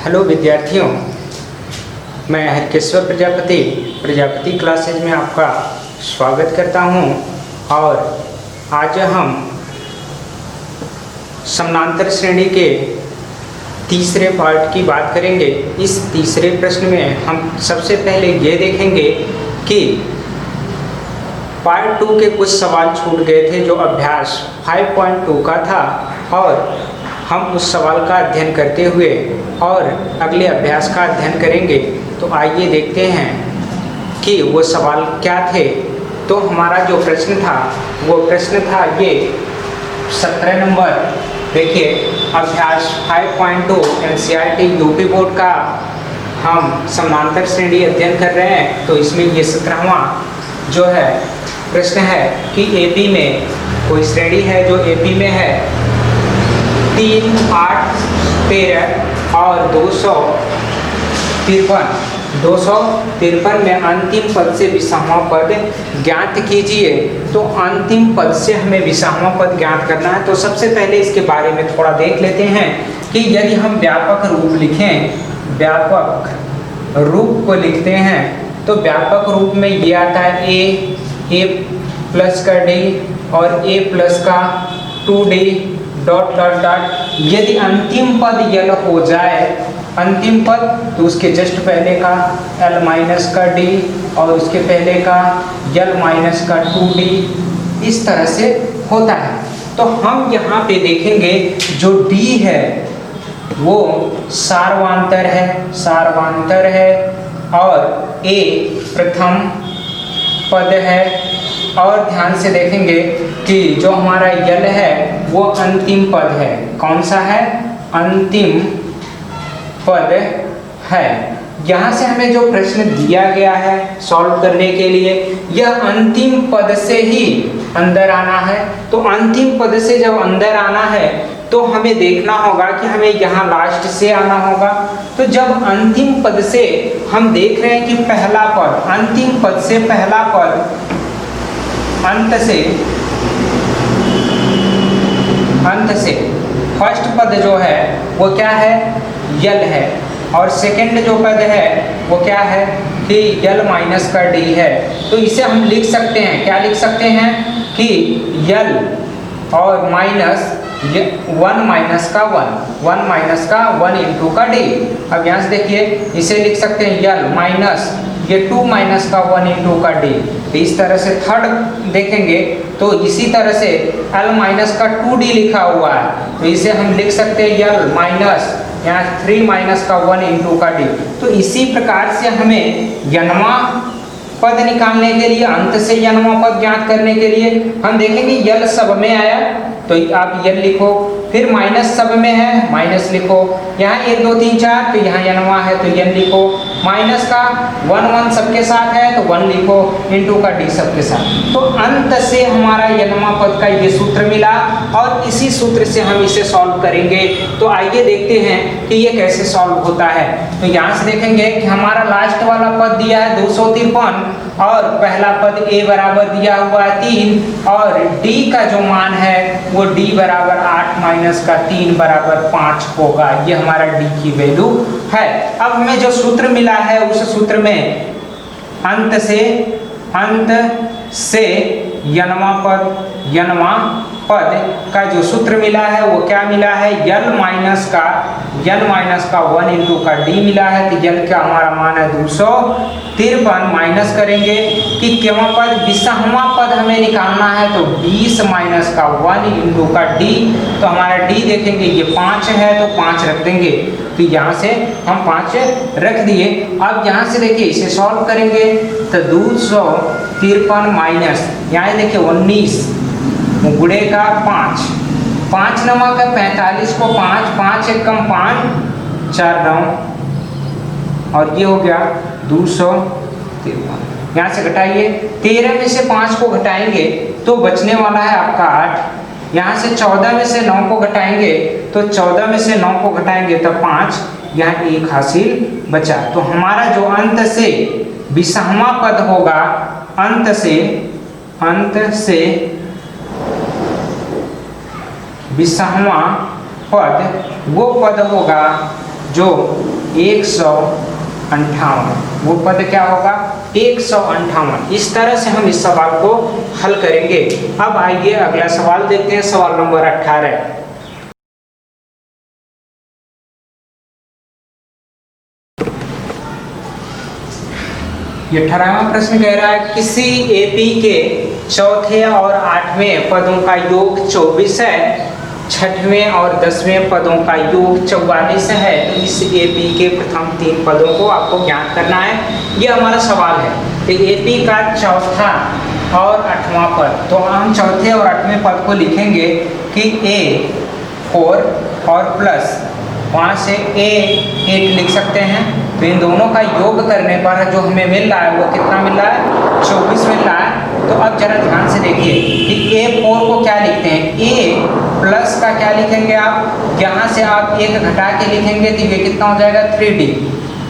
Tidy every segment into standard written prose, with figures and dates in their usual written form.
Hello विद्यार्थियों, मैं हरकेश्वर Prajapati classes में आपका स्वागत करता हूं। और आज हम समानांतर श्रेणी के तीसरे पार्ट की बात करेंगे। इस तीसरे प्रश्न में हम सबसे पहले ये देखेंगे कि पार्ट 2 के कुछ सवाल छूट गए थे जो अभ्यास 5.2 का था, और हम उस सवाल का अध्ययन करते हुए और अगले अभ्यास का अध्ययन करेंगे। तो आइए देखते हैं कि वो सवाल क्या थे। तो हमारा जो प्रश्न था वो प्रश्न था ये 17 नंबर। देखिए, अभ्यास 5.2 एनसीईआरटी यूपी बोर्ड का हम समानांतर श्रेणी अध्ययन कर रहे हैं। तो इसमें ये 17वां जो है प्रश्न है कि एपी में कोई श्रेणी है जो एपी में है 3, 8, 13 और 253 में अंतिम पद से विषमवां पद ज्ञात कीजिए। तो अंतिम पद से हमें विषमवां पद ज्ञात करना है। तो सबसे पहले इसके बारे में थोड़ा देख लेते हैं कि यदि हम व्यापक रूप लिखें, व्यापक रूप को लिखते हैं तो व्यापक रूप में ये आता है ए प्लस का डी और ए प्लस का 2d डॉट डॉट डॉट। यदि अंतिम पद यल हो जाए, अंतिम पद, तो उसके जस्ट पहले का l माइनस का d और उसके पहले का l माइनस का 2d, इस तरह से होता है। तो हम यहाँ पे देखेंगे जो d है वो सार्वंतर है और a प्रथम पद है। और ध्यान से देखेंगे कि जो हमारा यल है वो अंतिम पद है। कौन सा है? अंतिम पद है। यहाँ से हमें जो प्रश्न दिया गया है सॉल्व करने के लिए, यह अंतिम पद से ही अंदर आना है। तो अंतिम पद से जब अंदर आना है तो हमें देखना होगा कि हमें यहाँ लास्ट से आना होगा। तो जब अंतिम पद से हम देख रहे हैं कि पहला पद, अंतिम पद से पहला पद अंत से फर्स्ट पद जो है वो क्या है? यल है। और सेकंड जो पद है वो क्या है कि यल माइनस का डी है। तो इसे हम लिख सकते हैं, क्या लिख सकते हैं कि यल और माइनस 1 माइनस का 1 इंटू का डी। अब यहाँ से देखिए, इसे लिख सकते हैं यल माइनस ये 2 माइनस का 1 इंटू का डी। तो इस तरह से थर्ड देखेंगे तो इसी तरह से l माइनस का 2d लिखा हुआ है, तो इसे हम लिख सकते हैं यल माइनस यहाँ 3 माइनस का 1 इंटू का डी। तो इसी प्रकार से हमें यनवा पद निकालने के लिए, अंत से यनवा पद ज्ञात करने के लिए हम देखेंगे यल सब में आया तो आप यल लिखो, फिर माइनस सब में है माइनस लिखो, यहाँ 1 2 3 4 तो यहाँ यनवा है तो यन लिखो, माइनस का 1 1 सबके साथ है तो 1 लिखो, इंटू का डी सबके साथ। तो अंत से हमारा यनवा पद का ये सूत्र मिला और इसी सूत्र से हम इसे सॉल्व करेंगे। तो आइए देखते हैं कि ये कैसे सॉल्व होता है। तो यहाँ से देखेंगे कि हमारा लास्ट वाला पद दिया है 253 और पहला पद a बराबर दिया हुआ है 3 और d का जो मान है वो d बराबर 8 माइनस का 3 बराबर 5 होगा। ये हमारा d की वैल्यू है। अब हमें जो सूत्र मिला है उस सूत्र में अंत से यनवा पद का जो सूत्र मिला है वो क्या मिला है? यल माइनस का 1 इंटू का डी मिला है। तो यल का हमारा मान है 253, माइनस करेंगे कि केवल पद विषमवां पद हमें निकालना है तो 20 माइनस का 1 इंटू का डी। तो हमारा डी देखेंगे ये 5 है तो 5 रख देंगे। तो यहाँ से हम 5 रख दिए। अब यहाँ से देखिए इसे सॉल्व करेंगे तो 253 माइनस यहाँ देखिए 19 गुणे का 5 9 का 45 को 5 1 कम 5 4 9 और ये हो गया 253। यहाँ से घटाइए, 13 में से 5 को घटाएंगे तो बचने वाला है आपका 8। यहाँ से 14 में से 9 को घटाएंगे तो 14 में से 9 को घटाएंगे तो 5, यहाँ 1 हासिल बचा। तो हमारा जो अंत से विषमवां पद होगा, अंत से विषमवां पद वो पद होगा जो 158, वो पद क्या होगा 158। इस तरह से हम इस सवाल को हल करेंगे। अब आइए अगला सवाल देखते हैं, सवाल नंबर 18। ये 18वां प्रश्न कह रहा है किसी एपी के चौथे और 8वें पदों का योग 24 है, 6वें और 10वें पदों का योग 44 है। तो इस एपी के प्रथम 3 पदों को आपको ज्ञात करना है, ये हमारा सवाल है। तो एपी का चौथा और 8वां पद, तो हम चौथे और 8वें पद को लिखेंगे कि A4 और प्लस वहाँ से A8 लिख सकते हैं। तो इन दोनों का योग करने पर जो हमें मिल रहा है वो कितना मिल रहा है 24 मिल रहा है। तो अब जरा ध्यान से देखिए कि A4 को क्या लिखते हैं, A प्लस का क्या लिखेंगे आप, यहाँ से आप 1 घटा के लिखेंगे तो ये कितना हो जाएगा 3D,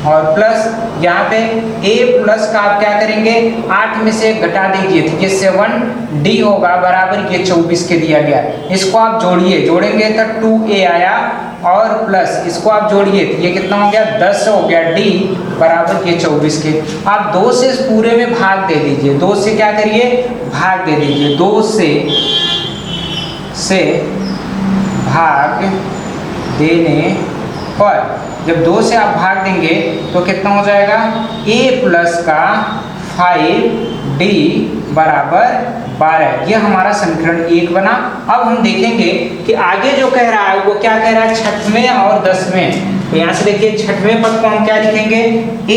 और प्लस यहाँ पे A प्लस का आप क्या करेंगे 8 में से 1 घटा दीजिए तो ये 7D होगा, बराबर ये 24 के दिया गया। इसको आप जोड़िए, जोड़ेंगे तो 2A आया, और प्लस इसको आप जोड़िए तो ये कितना हो गया 10 हो गया, D बराबर ये 24 के। आप 2 से इस पूरे में भाग दे दीजिए, 2 से क्या करिए भाग दे दीजिए, 2 से भाग देने पर जब 2 से आप भाग देंगे तो कितना हो जाएगा A प्लस का 5D बराबर 12। ये हमारा समीकरण 1 बना। अब हम देखेंगे कि आगे जो कह रहा है वो क्या कह रहा है 6वें और 10वें। तो यहाँ से देखिए 6वें पद को हम क्या लिखेंगे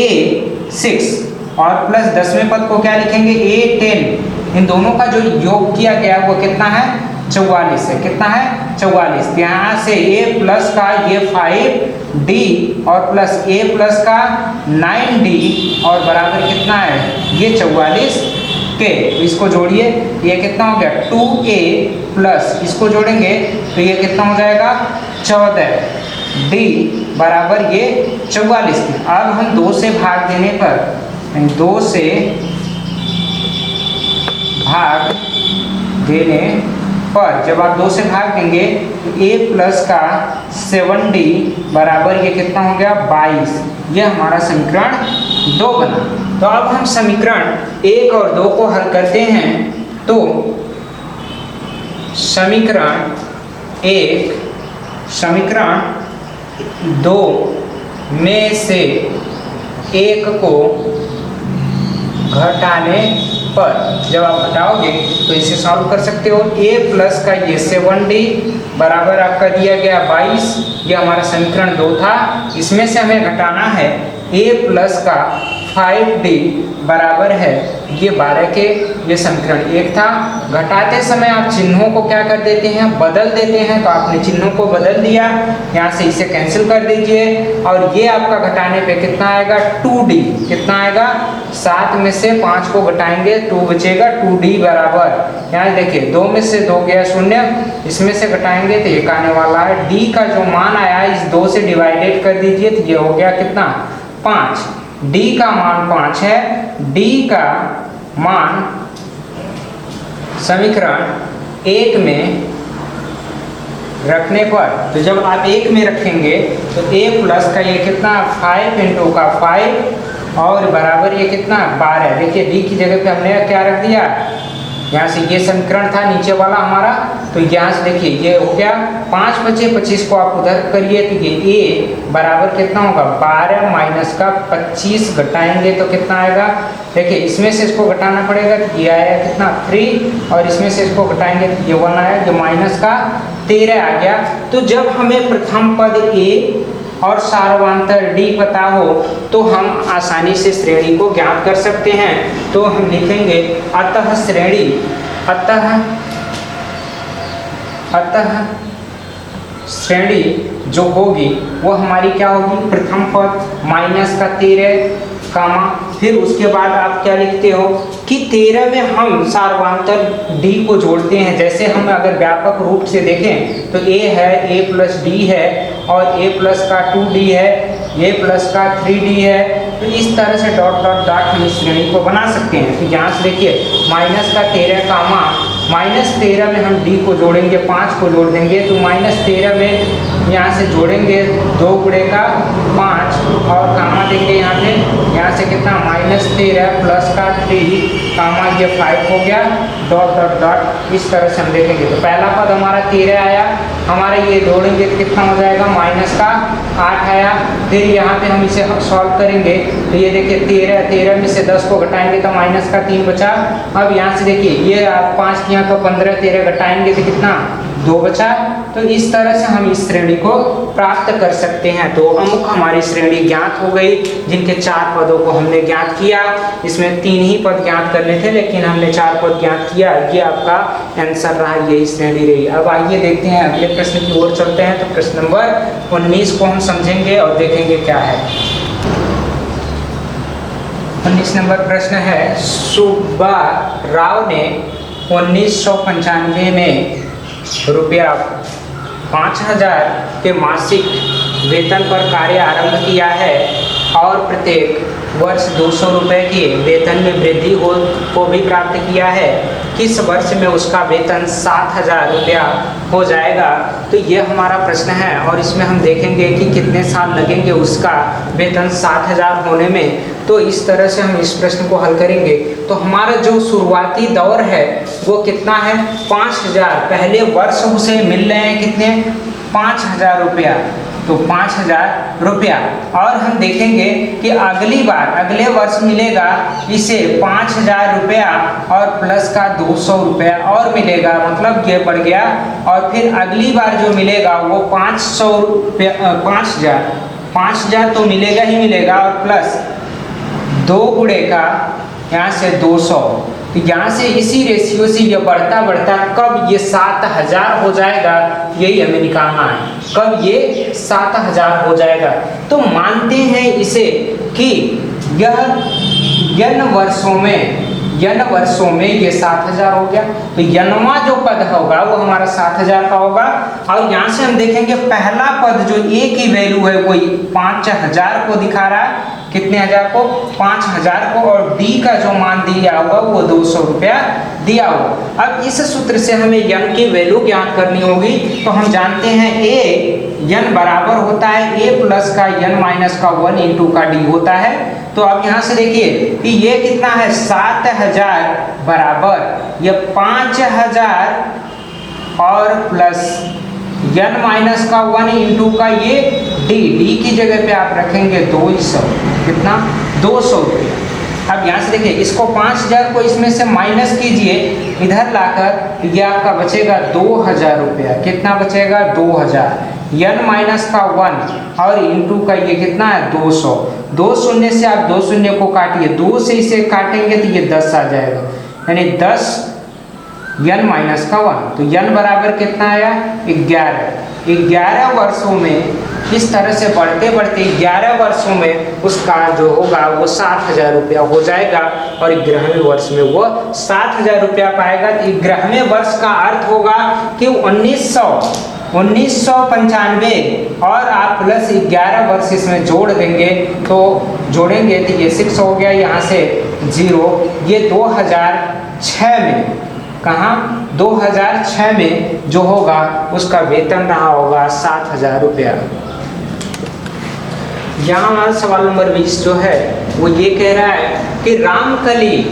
A6 और प्लस 10वें पद को क्या लिखेंगे A10। इन दोनों का जो योग किया गया वो कितना है 44 है। कितना है 44। यहाँ से A प्लस का ये 5D और प्लस A प्लस का 9D और बराबर कितना है ये 44 के। इसको जोड़िए ये कितना हो गया 2A प्लस इसको जोड़ेंगे तो ये कितना हो जाएगा 14D बराबर ये 44 के। अब हम 2 से भाग देने पर 2 से भाग देने पर जब आप 2 से भाग देंगे तो A प्लस का 7D बराबर ये कितना हो गया 22। यह हमारा समीकरण 2 बना। तो अब हम समीकरण 1 और 2 को हल करते हैं। तो समीकरण 1 समीकरण 2 में से एक को घटाने पर जब आप घटाओगे तो इसे सॉल्व कर सकते हो। A प्लस का ये 7D बराबर आपका दिया गया 22। ये हमारा समीकरण 2 था। इसमें से हमें घटाना है A प्लस का 5D बराबर है ये 12 के। ये समीकरण 1 था। घटाते समय आप चिन्हों को क्या कर देते हैं बदल देते हैं। तो आपने चिन्हों को बदल दिया, यहाँ से इसे कैंसिल कर दीजिए और ये आपका घटाने पे कितना आएगा 2D। कितना आएगा 7 में से 5 को घटाएंगे 2 बचेगा 2D बराबर। यहाँ देखिए 2 में से 2 गया 0, इसमें से घटाएंगे तो एक आने वाला है D का जो मान आया इस 2 से डिवाइडेड कर दीजिए तो ये हो गया कितना 5। D का मान 5 है। D का मान समीकरण 1 में रखने पर तो जब आप 1 में रखेंगे तो A प्लस का ये कितना 5 इंटू का 5 और बराबर ये कितना 12। देखिए D की जगह पे हमने क्या रख दिया, यहाँ से ये समीकरण था नीचे वाला हमारा। तो यहाँ से देखिए ये हो गया 5 बचे 25 को आप उधर करिए तो ये A बराबर कितना होगा 12 माइनस का 25 घटाएंगे तो कितना आएगा। देखिए इसमें से इसको घटाना पड़ेगा तो ये आया कितना 3 और इसमें से इसको घटाएंगे तो ये 1 आया, जो माइनस का 13 आ गया। तो जब हमें प्रथम पद A और सार्वधातुक D पता हो तो हम आसानी से श्रेणी को ज्ञात कर सकते हैं। तो हम लिखेंगे अतः श्रेणी श्रेणी जो होगी वो हमारी क्या होगी प्रथम पद माइनस का 13 कामा, फिर उसके बाद आप क्या लिखते हो कि 13 में हम सार्वधातुक D को जोड़ते हैं। जैसे हम अगर व्यापक रूप से देखें तो A है A प्लस D है और A प्लस का 2D है, A प्लस का 3D है। तो इस तरह से डॉट डॉट डॉट हम इस श्रेणी को बना सकते हैं। तो यहाँ से देखिए माइनस का 13 कामा -13 में हम डी को जोड़ेंगे, 5 को जोड़ देंगे तो -13 में यहाँ से जोड़ेंगे 2 गुणे का 5 और कामा देंगे यहाँ से कितना -13 प्लस का 3 कामा ये 5 हो गया, डॉट डॉट डॉट। इस तरह से हम देखेंगे तो पहला पद हमारा 13 आया, हमारा ये जोड़ेंगे तो कितना हो जाएगा माइनस का 8 आया। फिर यहाँ पे हम इसे सॉल्व करेंगे तो ये देखिए 13 में से 10 को घटाएंगे तो माइनस का 3 बचा। अब यहाँ से देखिए ये आप 5 यहाँ का 15 13 घटाएंगे तो कितना 2 बचा। तो इस तरह से हम इस श्रेणी को प्राप्त कर सकते हैं। तो अमुक हमारी श्रेणी ज्ञात हो गई, जिनके 4 पदों को हमने ज्ञात किया। इसमें 3 ही पद ज्ञात करने थे लेकिन हमने 4 पद ज्ञात किया। ये आपका आंसर रहा, यही श्रेणी रही। अब आइए देखते हैं अगले प्रश्न की ओर चलते हैं। तो प्रश्न नंबर 19 को हम समझेंगे और देखेंगे क्या है। 19 नंबर प्रश्न है, सुब्बा राव ने 1995 में रुपया 5000 के मासिक वेतन पर कार्य आरंभ किया है और प्रत्येक वर्ष 200 रुपये के वेतन में वृद्धि को भी प्राप्त किया है। किस वर्ष में उसका वेतन 7000 रुपया हो जाएगा? तो ये हमारा प्रश्न है और इसमें हम देखेंगे कि कितने साल लगेंगे उसका वेतन 7000 होने में। तो इस तरह से हम इस प्रश्न को हल करेंगे। तो हमारा जो शुरुआती दौर है वो कितना है 5000। पहले वर्ष उसे मिल रहे हैं कितने 5000 रुपया, तो 5000 रुपया। और हम देखेंगे कि अगली बार अगले वर्ष मिलेगा इसे 5000 रुपया और प्लस का 200 रुपया और मिलेगा, मतलब ये बढ़ गया। और फिर अगली बार जो मिलेगा वो 500 रुपया 5000 तो मिलेगा ही मिलेगा और प्लस 2 गुणे का यहाँ से 200। तो यहाँ से इसी रेशियो से ये बढ़ता बढ़ता कब ये 7000 हो जाएगा, यही हमें निकालना है। कब ये 7000 हो जाएगा? तो मानते हैं इसे कि यह n वर्षों में ये 7000 हो गया। तो n वां जो पद होगा वो हमारा 7000 का होगा। और यहाँ से हम देखेंगे पहला पद जो a की वैल्यू है वो 5000 को दिखा रहा है। कितने हजार को 5000 को, और d का जो मान दिया हुआ वो 200 रुपया दिया हुआ। अब इस सूत्र से हमें n की वैल्यू ज्ञात करनी होगी। तो हम जानते हैं n बराबर होता है a प्लस का n माइनस का 1 इंटू का d होता है। तो अब यहाँ से देखिए कि ये कितना है 7000 बराबर ये 5000 और प्लस n माइनस का 1 इंटू का ये d की जगह पे आप रखेंगे 200, कितना 200 रुपया। अब यहाँ से देखिए इसको 5000 को इसमें से माइनस कीजिए इधर लाकर, ये आपका बचेगा 2000 रुपया। कितना बचेगा 2000, n माइनस का 1 और इंटू का ये कितना है 200। 2 शून्य से आप 2 शून्य को काटिए, 2 से इसे काटेंगे तो ये 10 आ जाएगा, यानी 10 n माइनस का 1। तो n बराबर कितना आया 11 वर्षों में। इस तरह से बढ़ते बढ़ते 11 वर्षों में उसका जो होगा वो 7000 रुपया हो जाएगा और 11वें वर्ष में वो 7000 रुपया पाएगा। तो 11वें वर्ष का अर्थ होगा कि 1995 और आप प्लस 11 वर्ष इसमें जोड़ देंगे तो जोड़ेंगे तो ये 6 हो गया, यहाँ से 0। ये 2006 में, कहाँ 2006 में जो होगा उसका वेतन रहा होगा 7000 रुपया। यहाँ हमारा सवाल नंबर 20 जो है वो ये कह रहा है कि रामकली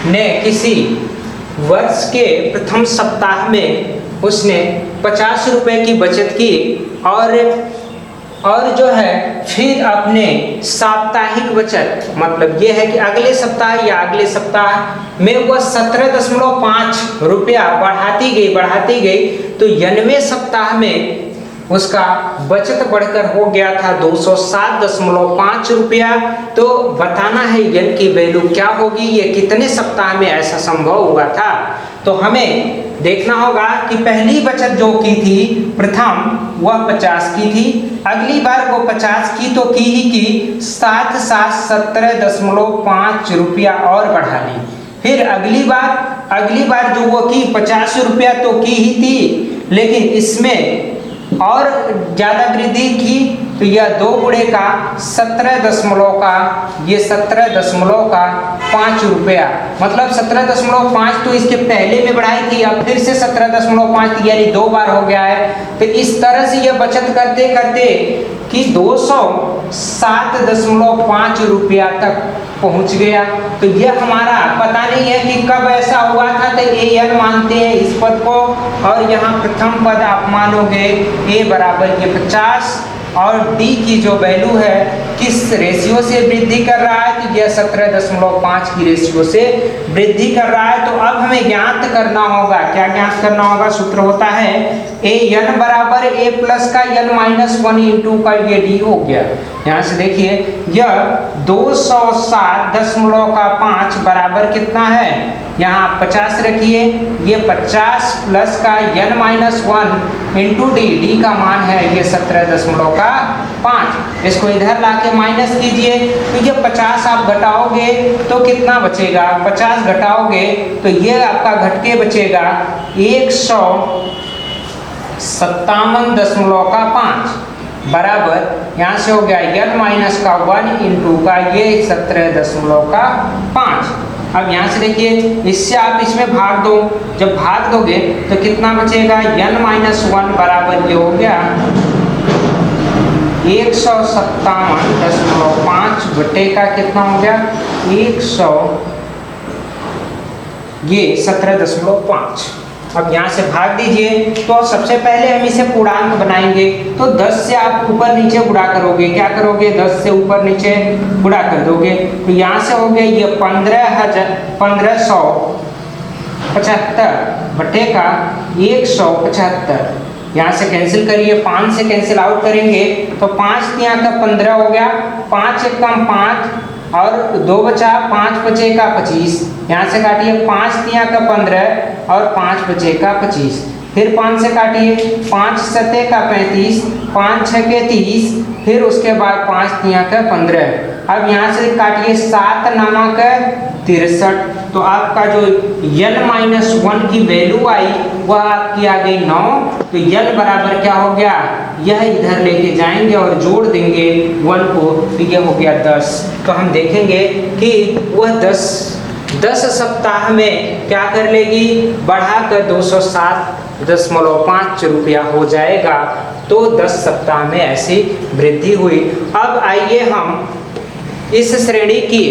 ने किसी वर्ष के प्रथम सप्ताह में उसने 50 रुपए की बचत की और जो है फिर अपने साप्ताहिक बचत, मतलब ये है कि अगले सप्ताह या अगले सप्ताह में वह 17.5 रुपया बढ़ाती गई। तो 90वें सप्ताह में उसका बचत बढ़कर हो गया था 207.5 रुपया। तो बताना है n की वैल्यू क्या होगी, ये कितने सप्ताह में ऐसा संभव हुआ था। तो हमें देखना होगा कि पहली बचत जो की थी प्रथम वह 50 की थी, अगली बार वो 50 की तो की ही की, साथ 17.5 रुपया और बढ़ा ली। फिर अगली बार जो वो की 50 रुपया तो की ही थी, लेकिन इसमें और ज़्यादा वृद्धि की तो यह 2 गुणे का 17 दशमलव का, ये 17.5 रुपया, मतलब 17.5 तो इसके पहले में बढ़ाई थी, अब फिर से 17.5 थी, यानी 2 बार हो गया है। तो इस तरह से यह बचत करते करते कि 207.5 रुपया तक पहुंच गया। तो यह हमारा पता नहीं है कि कब ऐसा हुआ था, तो an मानते हैं इस पद को, और यहाँ प्रथम पद आप मानोगे a बराबर ये 50, और d की जो वैल्यू है किस रेशियो से वृद्धि कर रहा है, तो यह 17.5 की रेशियो से वृद्धि कर रहा है। तो अब हमें ज्ञात करना होगा, क्या ज्ञात करना होगा, सूत्र होता है an बराबर a प्लस का n माइनस 1 इंटू का ये d हो गया। यहाँ से देखिए यह 207.5 बराबर कितना है, यहाँ 50 रखिए, ये 50 प्लस का n माइनस 1 इंटू डी का मान है ये 17.5। इसको इधर लाके माइनस कीजिए, तो ये 50 आप घटाओगे तो कितना बचेगा, 50 घटाओगे तो ये आपका घट के बचेगा 157.5 बराबर, यहाँ से हो गया n माइनस का 1 इंटू का ये 17.5। अब यहाँ से देखिए इससे आप इसमें भाग दो, जब भाग दोगे तो कितना बचेगा, n माइनस 1 बराबर ये हो गया 157.5 बटे का कितना हो गया 17.5। अब यहाँ से भाग दीजिए, तो सबसे पहले हम इसे पूर्णांक बनाएंगे, तो 10 से आप ऊपर नीचे गुणा करोगे, क्या करोगे 10 से ऊपर नीचे गुणा कर दोगे, तो यहाँ से हो गया ये 1575 बटे का 175। यहाँ से कैंसिल करिए, 5 से कैंसिल आउट करेंगे तो 5 यहाँ का 15 हो गया, 5 एक कम 5 और 2 बचा, 5 बचे का 25, यहाँ से काटिए 5 यहाँ का 15 और 5 बचे का 25, फिर 5 से काटिए, 5 सते का 35, 5 छः के 30, फिर उसके बाद 5 यहाँ का 15। अब यहाँ से काटिए 7 9 का 63, तो आपका जो n माइनस 1 की वैल्यू आई वह आपकी आ गई 9। तो n बराबर क्या हो गया, यह इधर लेके जाएंगे और जोड़ देंगे 1 को, तो यह हो गया 10। तो हम देखेंगे कि वह 10 सप्ताह में क्या कर लेगी, बढ़ाकर 207.5 रुपया हो जाएगा। तो 10 सप्ताह में ऐसी वृद्धि हुई। अब आइए हम इस श्रेणी की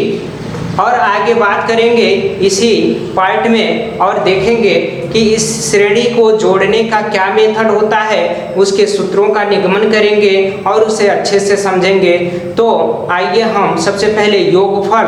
और आगे बात करेंगे इसी पार्ट में, और देखेंगे कि इस श्रेणी को जोड़ने का क्या मेथड होता है, उसके सूत्रों का निगमन करेंगे और उसे अच्छे से समझेंगे। तो आइए हम सबसे पहले योगफल,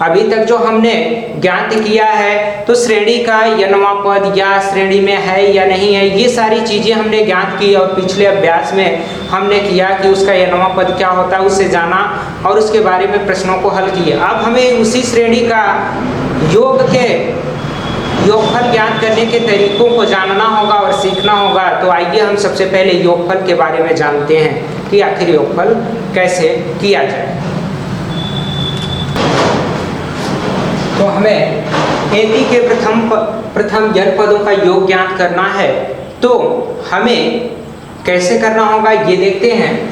अभी तक जो हमने ज्ञात किया है, तो श्रेणी का n वां पद या श्रेणी में है या नहीं है, ये सारी चीज़ें हमने ज्ञात की, और पिछले अभ्यास में हमने किया कि उसका n वां पद क्या होता है, उसे जाना और उसके बारे में प्रश्नों को हल किए। अब हमें उसी श्रेणी का योग के योगफल ज्ञात करने के तरीकों को जानना होगा और सीखना होगा। तो आइए हम सबसे पहले योगफल के बारे में जानते हैं कि आखिर योगफल कैसे किया जाए। तो हमें AP के प्रथम n पदों का योग ज्ञात करना है, तो हमें कैसे करना होगा ये देखते हैं।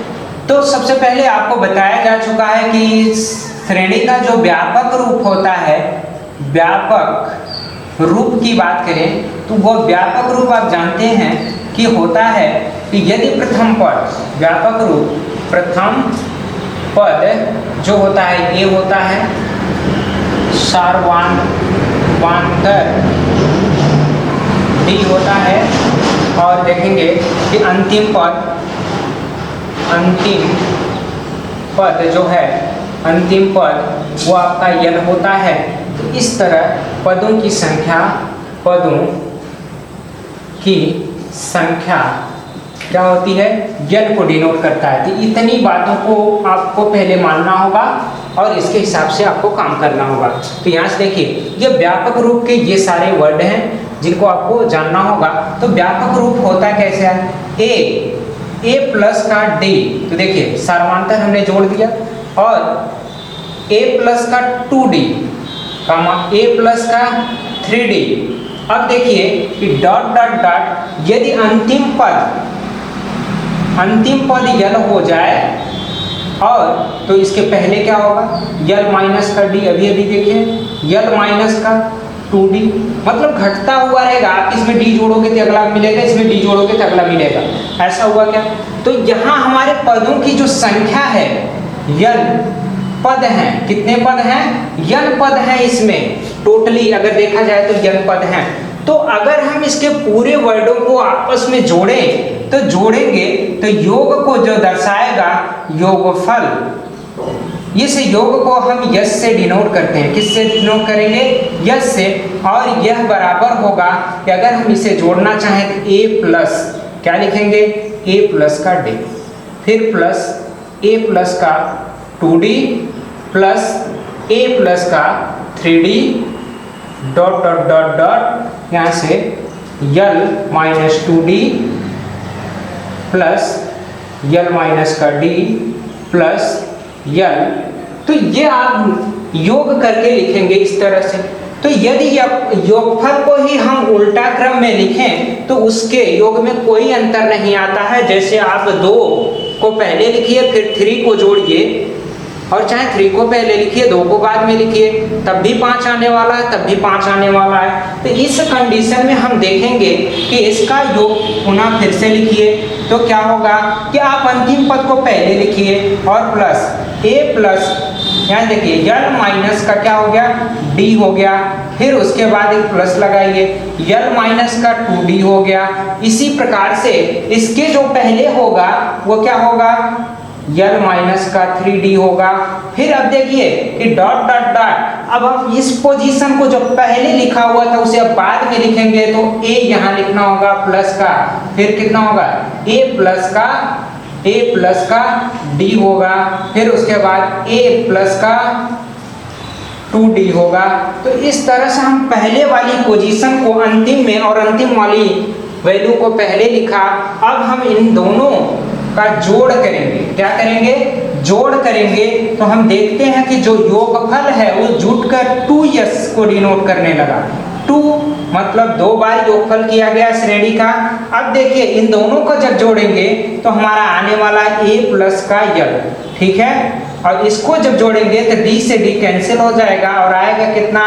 तो सबसे पहले आपको बताया जा चुका है कि श्रेणी का जो व्यापक रूप होता है, व्यापक रूप की बात करें तो वो व्यापक रूप आप जानते हैं कि होता है कि यदि प्रथम पद, व्यापक रूप प्रथम पद जो होता है ये होता है सार्ववान्तर डी होता है, और देखेंगे कि अंतिम पद जो है, अंतिम पद वो आपका n होता है। तो इस तरह पदों की संख्या क्या होती है, n को डिनोट करता है। तो इतनी बातों को आपको पहले मानना होगा और इसके हिसाब से आपको काम करना होगा। तो यहाँ से देखिए ये व्यापक रूप के ये सारे वर्ड हैं जिनको आपको जानना होगा। तो व्यापक रूप होता कैसे है, a प्लस का d, तो देखिए सार्ववान्तर हमने जोड़ दिया, और a प्लस का 2d, a प्लस का 3d। अब देखिए कि डॉट डॉट डॉट, यदि अंतिम अंतिम पद यल हो जाए और तो इसके पहले क्या होगा, यल माइनस का डी, अभी अभी देखिए यल माइनस का 2d, मतलब घटता हुआ रहेगा। आप इसमें डी जोड़ोगे तो अगला मिलेगा, इसमें डी जोड़ोगे तो अगला मिलेगा, ऐसा हुआ क्या। तो यहाँ हमारे पदों की जो संख्या है, यल पद हैं, कितने पद हैं, यल पद हैं इसमें टोटली अगर देखा जाए तो यल पद हैं। तो अगर हम इसके पूरे वर्डों को आपस में जोड़ें तो जोड़ेंगे तो योग को जो दर्शाएगा योगफल, इस योग को हम यश से डिनोट करते हैं। किससे डिनोट करेंगे, यश से। और यह बराबर होगा कि अगर हम इसे जोड़ना चाहें तो a प्लस क्या लिखेंगे, a प्लस का d, फिर प्लस a प्लस का 2d प्लस a प्लस का 3d dot dot dot dot यहाँ से L minus 2d plus L minus का d प्लस यल। तो ये आप योग करके लिखेंगे इस तरह से। तो यदि योगफल को ही हम उल्टा क्रम में लिखें तो उसके योग में कोई अंतर नहीं आता है। जैसे आप 2 को पहले लिखिए फिर 3 को जोड़िए, और चाहे 3 को पहले लिखिए 2 को बाद में लिखिए, तब भी 5 आने वाला है, तब भी 5 आने वाला है। तो इस कंडीशन में हम देखेंगे कि इसका योग पुनः फिर से लिखिए तो क्या होगा कि आप अंतिम पद को पहले लिखिए और प्लस a प्लस, यहाँ देखिए यल माइनस का क्या हो गया, d हो गया, फिर उसके बाद एक प्लस लगाइए, यल माइनस का 2d हो गया। इसी प्रकार से इसके जो पहले होगा वो क्या होगा, यल माइनस का 3d होगा। फिर अब देखिए कि डॉट डॉट डॉट, अब हम इस पोजीशन को जो पहले लिखा हुआ था उसे अब बाद में लिखेंगे तो a यहाँ लिखना होगा प्लस का, फिर कितना होगा a प्लस का d होगा, फिर उसके बाद a प्लस का 2d होगा। तो इस तरह से हम पहले वाली पोजीशन को अंतिम में और अंतिम वाली वैल्यू को पहले लिखा। अब हम इन दोनों का जोड़ करेंगे, क्या करेंगे, जोड़ करेंगे। तो हम देखते हैं कि जो योगफल है वो जुटकर 2s को डिनोट करने लगा। 2 मतलब 2 बार योगफल किया गया श्रेणी का। अब देखिए इन दोनों को जब जोड़ेंगे तो हमारा आने वाला a प्लस का यल, ठीक है। और इसको जब जोड़ेंगे तो d से d कैंसिल हो जाएगा और आएगा कितना,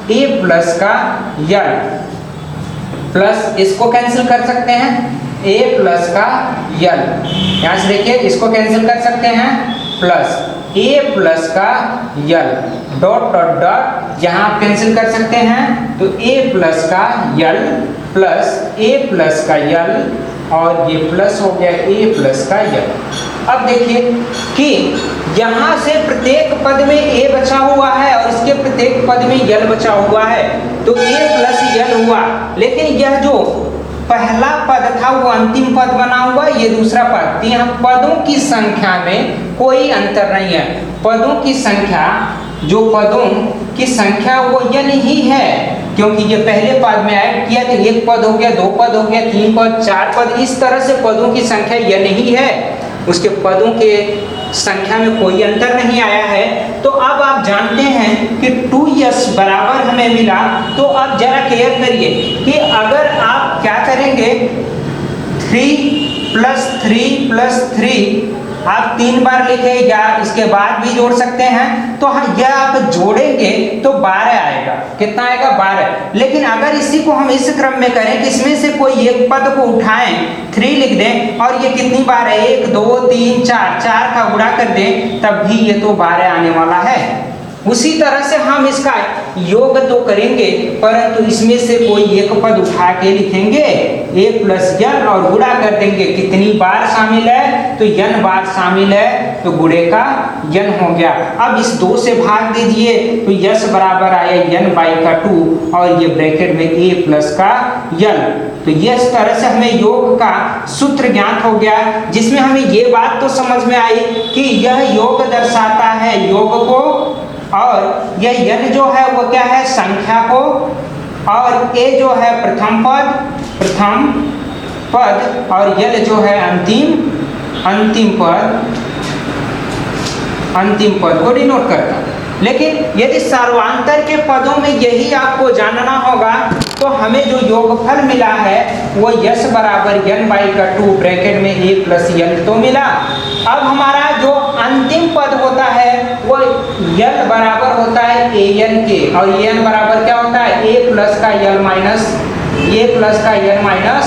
a प्लस का यल प्लस इसको कैंसिल कर सकते हैं a प्लस का यल, यहाँ से देखिए इसको कैंसिल कर सकते हैं प्लस a प्लस का यल डॉट डॉट डॉट, यहाँ कैंसिल कर सकते हैं तो a प्लस का यल प्लस a प्लस का यल और ये प्लस हो गया a प्लस का यल। अब देखिए कि यहाँ से प्रत्येक पद में a बचा हुआ है और इसके प्रत्येक पद में यल बचा हुआ है, तो a प्लस यल हुआ। लेकिन यह जो पहला पद था वो अंतिम पद बना हुआ, ये दूसरा पद। तो यहाँ पदों की संख्या में कोई अंतर नहीं है। पदों की संख्या, जो पदों की संख्या वो यल ही है, क्योंकि ये पहले पद में ऐड किया तो 1 पद हो गया, 2 पद हो गया, 3 पद, 4 पद, इस तरह से पदों की संख्या यल ही है। उसके पदों के संख्या में कोई अंतर नहीं आया है। तो अब आप जानते हैं कि 2s बराबर हमें मिला। तो अब जरा केयर करिए कि अगर आप क्या करेंगे, 3 प्लस 3 प्लस 3 आप 3 बार लिखे या इसके बाद भी जोड़ सकते हैं, तो यह आप जोड़ेंगे तो 12 आएगा। कितना आएगा, 12। लेकिन अगर इसी को हम इस क्रम में करें कि इसमें से कोई एक पद को उठाएं, 3 लिख दें और ये कितनी बार है, 1 2 3 4, 4 का गुणा कर दें, तब भी ये तो 12 आने वाला है। उसी तरह से हम इसका योग तो करेंगे परंतु इसमें से कोई एक पद उठा के लिखेंगे a प्लस यन और गुणा कर देंगे। कितनी बार शामिल है, तो यन बार शामिल है, तो गुणे का यन हो गया। अब इस 2 से भाग दीजिए तो यश बराबर आया यन बाई का 2 और ये ब्रैकेट में a प्लस का यन। तो ये इस तरह से हमें योग का सूत्र ज्ञात हो गया, जिसमें हमें ये बात तो समझ में आई कि यह योग दर्शाता है योग को, और यह यन जो है वो क्या है, संख्या को, और ए जो है प्रथम पद और यल जो है अंतिम पद को डिनोट करता है। लेकिन यदि सर्वांतर के पदों में यही आपको जानना होगा तो हमें जो योगफल मिला है वो यस बराबर n बाई का 2 ब्रैकेट में a प्लस n तो मिला। अब हमारा जो अंतिम पद होता है वो n बराबर होता है an के, और an बराबर क्या होता है a प्लस का n माइनस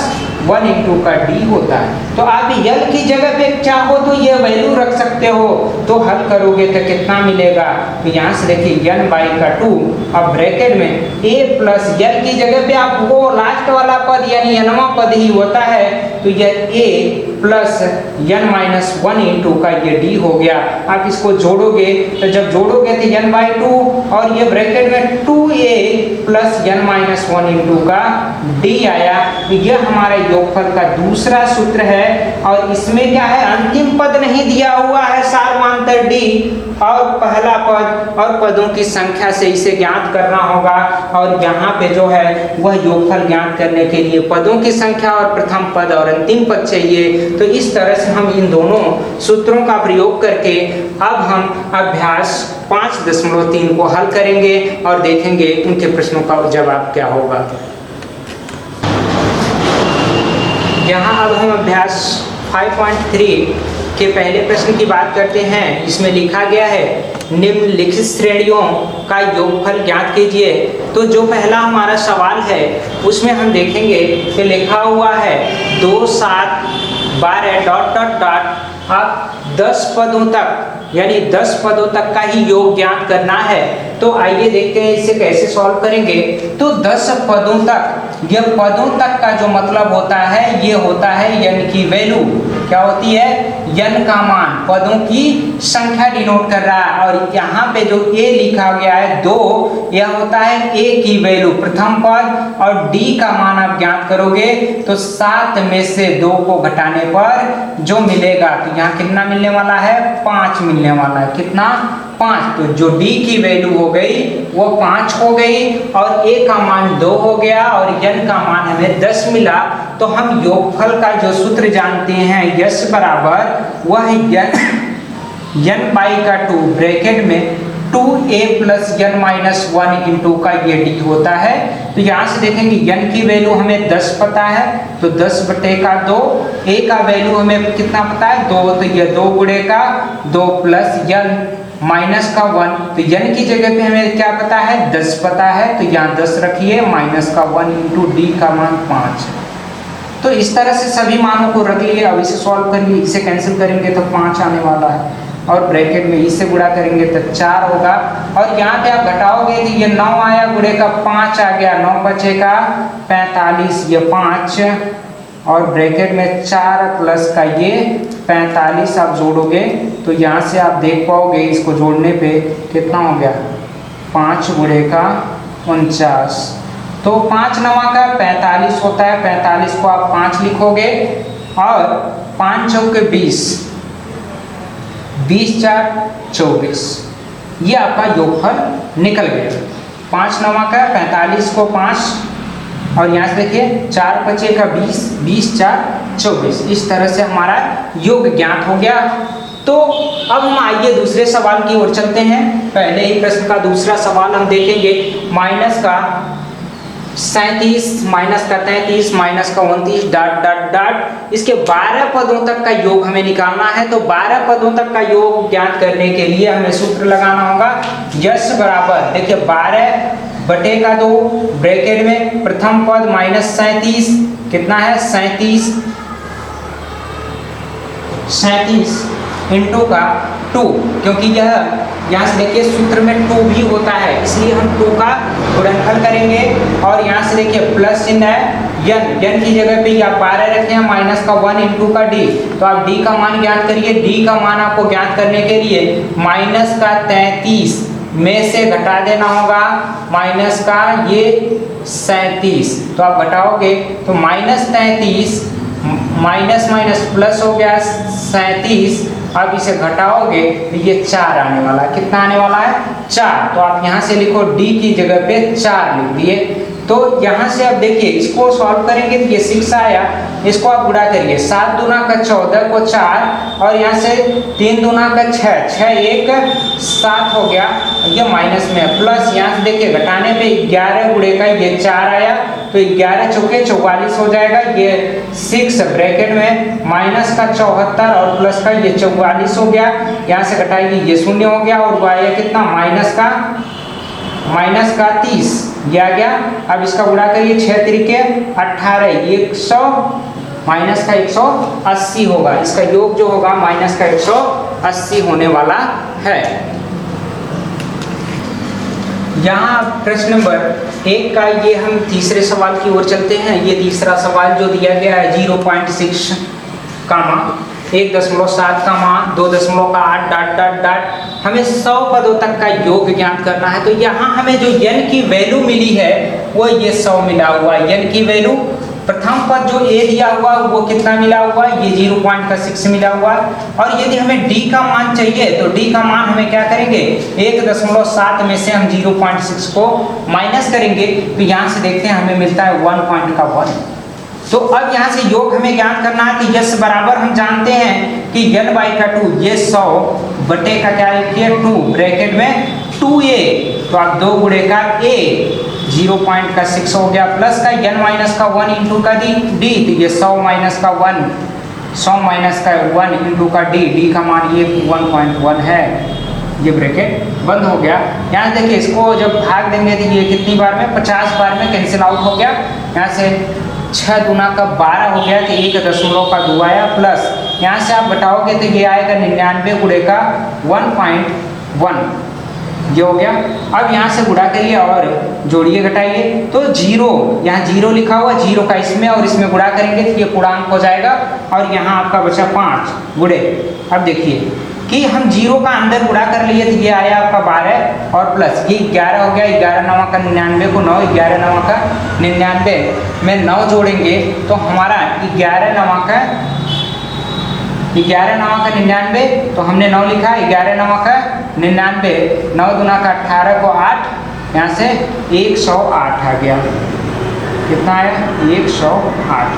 1 इंटू का d होता है। तो आप यल की जगह पे चाहो तो ये वैल्यू रख सकते हो, तो हल करोगे तो कितना मिलेगा, तो यहाँ से देखिए n बाई का 2, अब ब्रैकेट में a प्लस यल की जगह पे आप वो लास्ट वाला पद यानी nवां पद ही होता है, तो यह a plus n minus 1 into का ये d हो गया। आप इसको जोड़ोगे तो जब जोड़ोगे तो n बाई 2 और ये ब्रैकेट में 2a plus n minus 1 into का d आया। तो ये हमारा योगफल का दूसरा सूत्र है, और इसमें क्या है अंतिम पद नहीं दिया हुआ है सार्वमांतर d, और पहला पद और पदों की संख्या से इसे ज्ञात करना होगा, और यहाँ पे जो है वह योगफल ज्ञात करने के लिए पदों की संख्या और प्रथम पद और अंतिम पद चाहिए। तो इस तरह से हम इन दोनों सूत्रों का प्रयोग करके अब हम अभ्यास 5.3 को हल करेंगे और देखेंगे उनके प्रश्नों का जवाब क्या होगा। यहाँ अब हम अभ्यास 5.3 के पहले प्रश्न की बात करते हैं। इसमें लिखा गया है निम्नलिखित श्रेणियों का योगफल ज्ञात कीजिए। तो जो पहला हमारा सवाल है उसमें हम देखेंगे कि लिखा हुआ है 2 7 12 डॉट डॉट डॉट अब 10 पदों तक यानी 10 पदों तक का ही योग ज्ञात करना है। तो आइए देखते हैं इसे कैसे सॉल्व करेंगे। तो 10 पदों तक, यह पदों तक का जो मतलब होता है ये होता है n की वैल्यू, क्या होती है n का मान, पदों की संख्या डिनोट कर रहा है। और यहाँ पे जो a लिखा गया है 2, यह होता है a की वैल्यू प्रथम पद, और d का मान आप ज्ञात करोगे तो 7 में से 2 को घटाने पर जो मिलेगा, तो यहाँ कितना मिलने वाला है 5 मिलने वाला है, कितना 5। तो जो d की वैल्यू हो गई वो 5 हो गई, और a का मान 2 हो गया, और n का मान हमें 10 मिला। तो हम योगफल का जो सूत्र जानते हैं यस बराबर वह n बाई का 2 ब्रैकेट में 2a plus n minus 1 into का ये d होता है। तो यहाँ से देखेंगे n की वैल्यू हमें 10 पता है, तो 10 बटे का 2, a का वैल्यू हमें कितना पता है 2, तो ये 2 गुणे का 2 प्लस n माइनस का 1, तो n की जगह पे हमें क्या पता है 10 पता है, तो यहाँ 10 रखिए माइनस का 1 इंटू d का मान 5। तो इस तरह से सभी मानों को रख लिए। अब इसे सॉल्व करिए, इसे कैंसिल करेंगे तो 5 आने वाला है, और ब्रैकेट में इससे गुणा करेंगे तो 4 होगा, और यहाँ पे आप घटाओगे तो ये 9 आया, गुणे का 5 आ गया, 9 बचेगा 45, ये 5, और ब्रैकेट में 4 प्लस का ये 45 आप जोड़ोगे तो यहाँ से आप देख पाओगे इसको जोड़ने पे कितना हो गया 5 गुणे का 49, तो 5 9 का 45 होता है। 45 को आप 5 लिखोगे, और 5 चौके 20, 20 4 24, ये आपका योगफल निकल गया। 5 9 का 45 को 5, और यहाँ से देखिए 4 बचे का 20, 20 4 24, इस तरह से हमारा योग ज्ञात हो गया। तो अब हम आइए दूसरे सवाल की ओर चलते हैं। पहले ही प्रश्न का दूसरा सवाल हम देखेंगे, माइनस का 37 माइनस का 33 माइनस का 29 डॉट डॉट डॉट, इसके 12 पदों तक का योग हमें निकालना है। तो 12 पदों तक का योग ज्ञात करने के लिए हमें सूत्र लगाना होगा यस बराबर, देखिए 12 बटे का 2 ब्रैकेट में प्रथम पद माइनस 37, कितना है 37 इंटू का 2, क्योंकि यह यहाँ से देखिए सूत्र में 2 भी होता है, इसलिए हम 2 का गुणनफल करेंगे। और यहाँ से देखिए प्लस चिन्ह है, n की जगह पे आप 12 रखे हैं, माइनस का 1 इंटू का d, तो आप d का मान ज्ञात करिए। d का मान आपको ज्ञात करने के लिए माइनस का 33 में से घटा देना होगा माइनस का ये 37, तो आप घटाओगे तो माइनस 33 माइनस माइनस प्लस हो गया 37, अब इसे घटाओगे तो ये 4 आने वाला है, कितना आने वाला है 4। तो आप यहाँ से लिखो d की जगह पे 4 लिख दिए। तो यहाँ से अब देखिए इसको सॉल्व करेंगे तो ये 6 आया, इसको आप गुणा करिए, 7 दूना का 14 को 4 और यहाँ से 3 दूना का 6, 6 1 7 हो गया, ये माइनस में है, प्लस यहाँ से देखिए घटाने पे 11 गुणे का ये 4 आया, तो 11 चौके 44 हो जाएगा, ये 6 ब्रैकेट में माइनस का 74 और प्लस का ये 44 हो गया, यहाँ से घटाएंगे ये 0 हो गया और वो आया कितना माइनस का 30 ये आ गया। अब इसका गुणा करिए, 6 त्रिके 18, 100 माइनस का 180 होगा, इसका योग जो होगा माइनस का 180 होने वाला है। यहाँ प्रश्न नंबर 1 का ये हम तीसरे सवाल की ओर चलते हैं। ये तीसरा सवाल जो दिया गया है 0.6 कामा 1.7 कामा 2.8 डॉट डॉट डॉट, हमें 100 पदों तक का योग ज्ञात करना है। तो यहाँ हमें जो n की वैल्यू मिली है वो ये 100 मिला हुआ है, n की वैल्यू प्रथम पद जो a दिया हुआ वो कितना मिला हुआ है, ये 0.6 मिला हुआ है। और यदि हमें d का मान चाहिए तो d का मान हमें क्या करेंगे, 1.7 में से हम 0.6 को माइनस करेंगे, तो यहाँ से देखते हैं हमें मिलता है 1.1। तो अब यहाँ से योग हमें ज्ञात करना है कि यस बराबर हम जानते हैं कि n बाई का 2, ये 100 बटे का क्या लिखिए 2 ब्रैकेट में 2a, तो आप 2 गुणे का a 0.6 हो गया, प्लस का n माइनस का 1 इंटू का d, तो ये 100 माइनस का 1 इंटू का d का मान ये 1.1 है, ये ब्रैकेट बंद हो गया। यहाँ देखिए इसको जब भाग देंगे तो ये कितनी बार में 50 बार में कैंसिल आउट हो गया, यहाँ से 6 दूना का 12 हो गया, तो 1.2 आया, प्लस यहाँ से आप घटाओगे तो ये आएगा 99 गुणे का 1.1, ये हो गया। अब यहाँ से गुणा करिए और जोड़िए घटाइए, तो 0 यहाँ 0 लिखा हुआ, 0 का इसमें और इसमें गुणा करेंगे तो ये पूर्णांक हो जाएगा, और यहाँ आपका बचा 5 गुणे। अब देखिए कि हम 0 का अंदर गुणा कर लिए तो ये आया आपका 12 और प्लस ये 11 हो गया, 11 9 का 99 को 9, 11 9 का 99 में 9 जोड़ेंगे तो हमारा 11 9 का 99, तो हमने 9 लिखा, 11 9 का 99, 9 दूना का 18 को 8, यहाँ से 108 आ गया, कितना आया 108,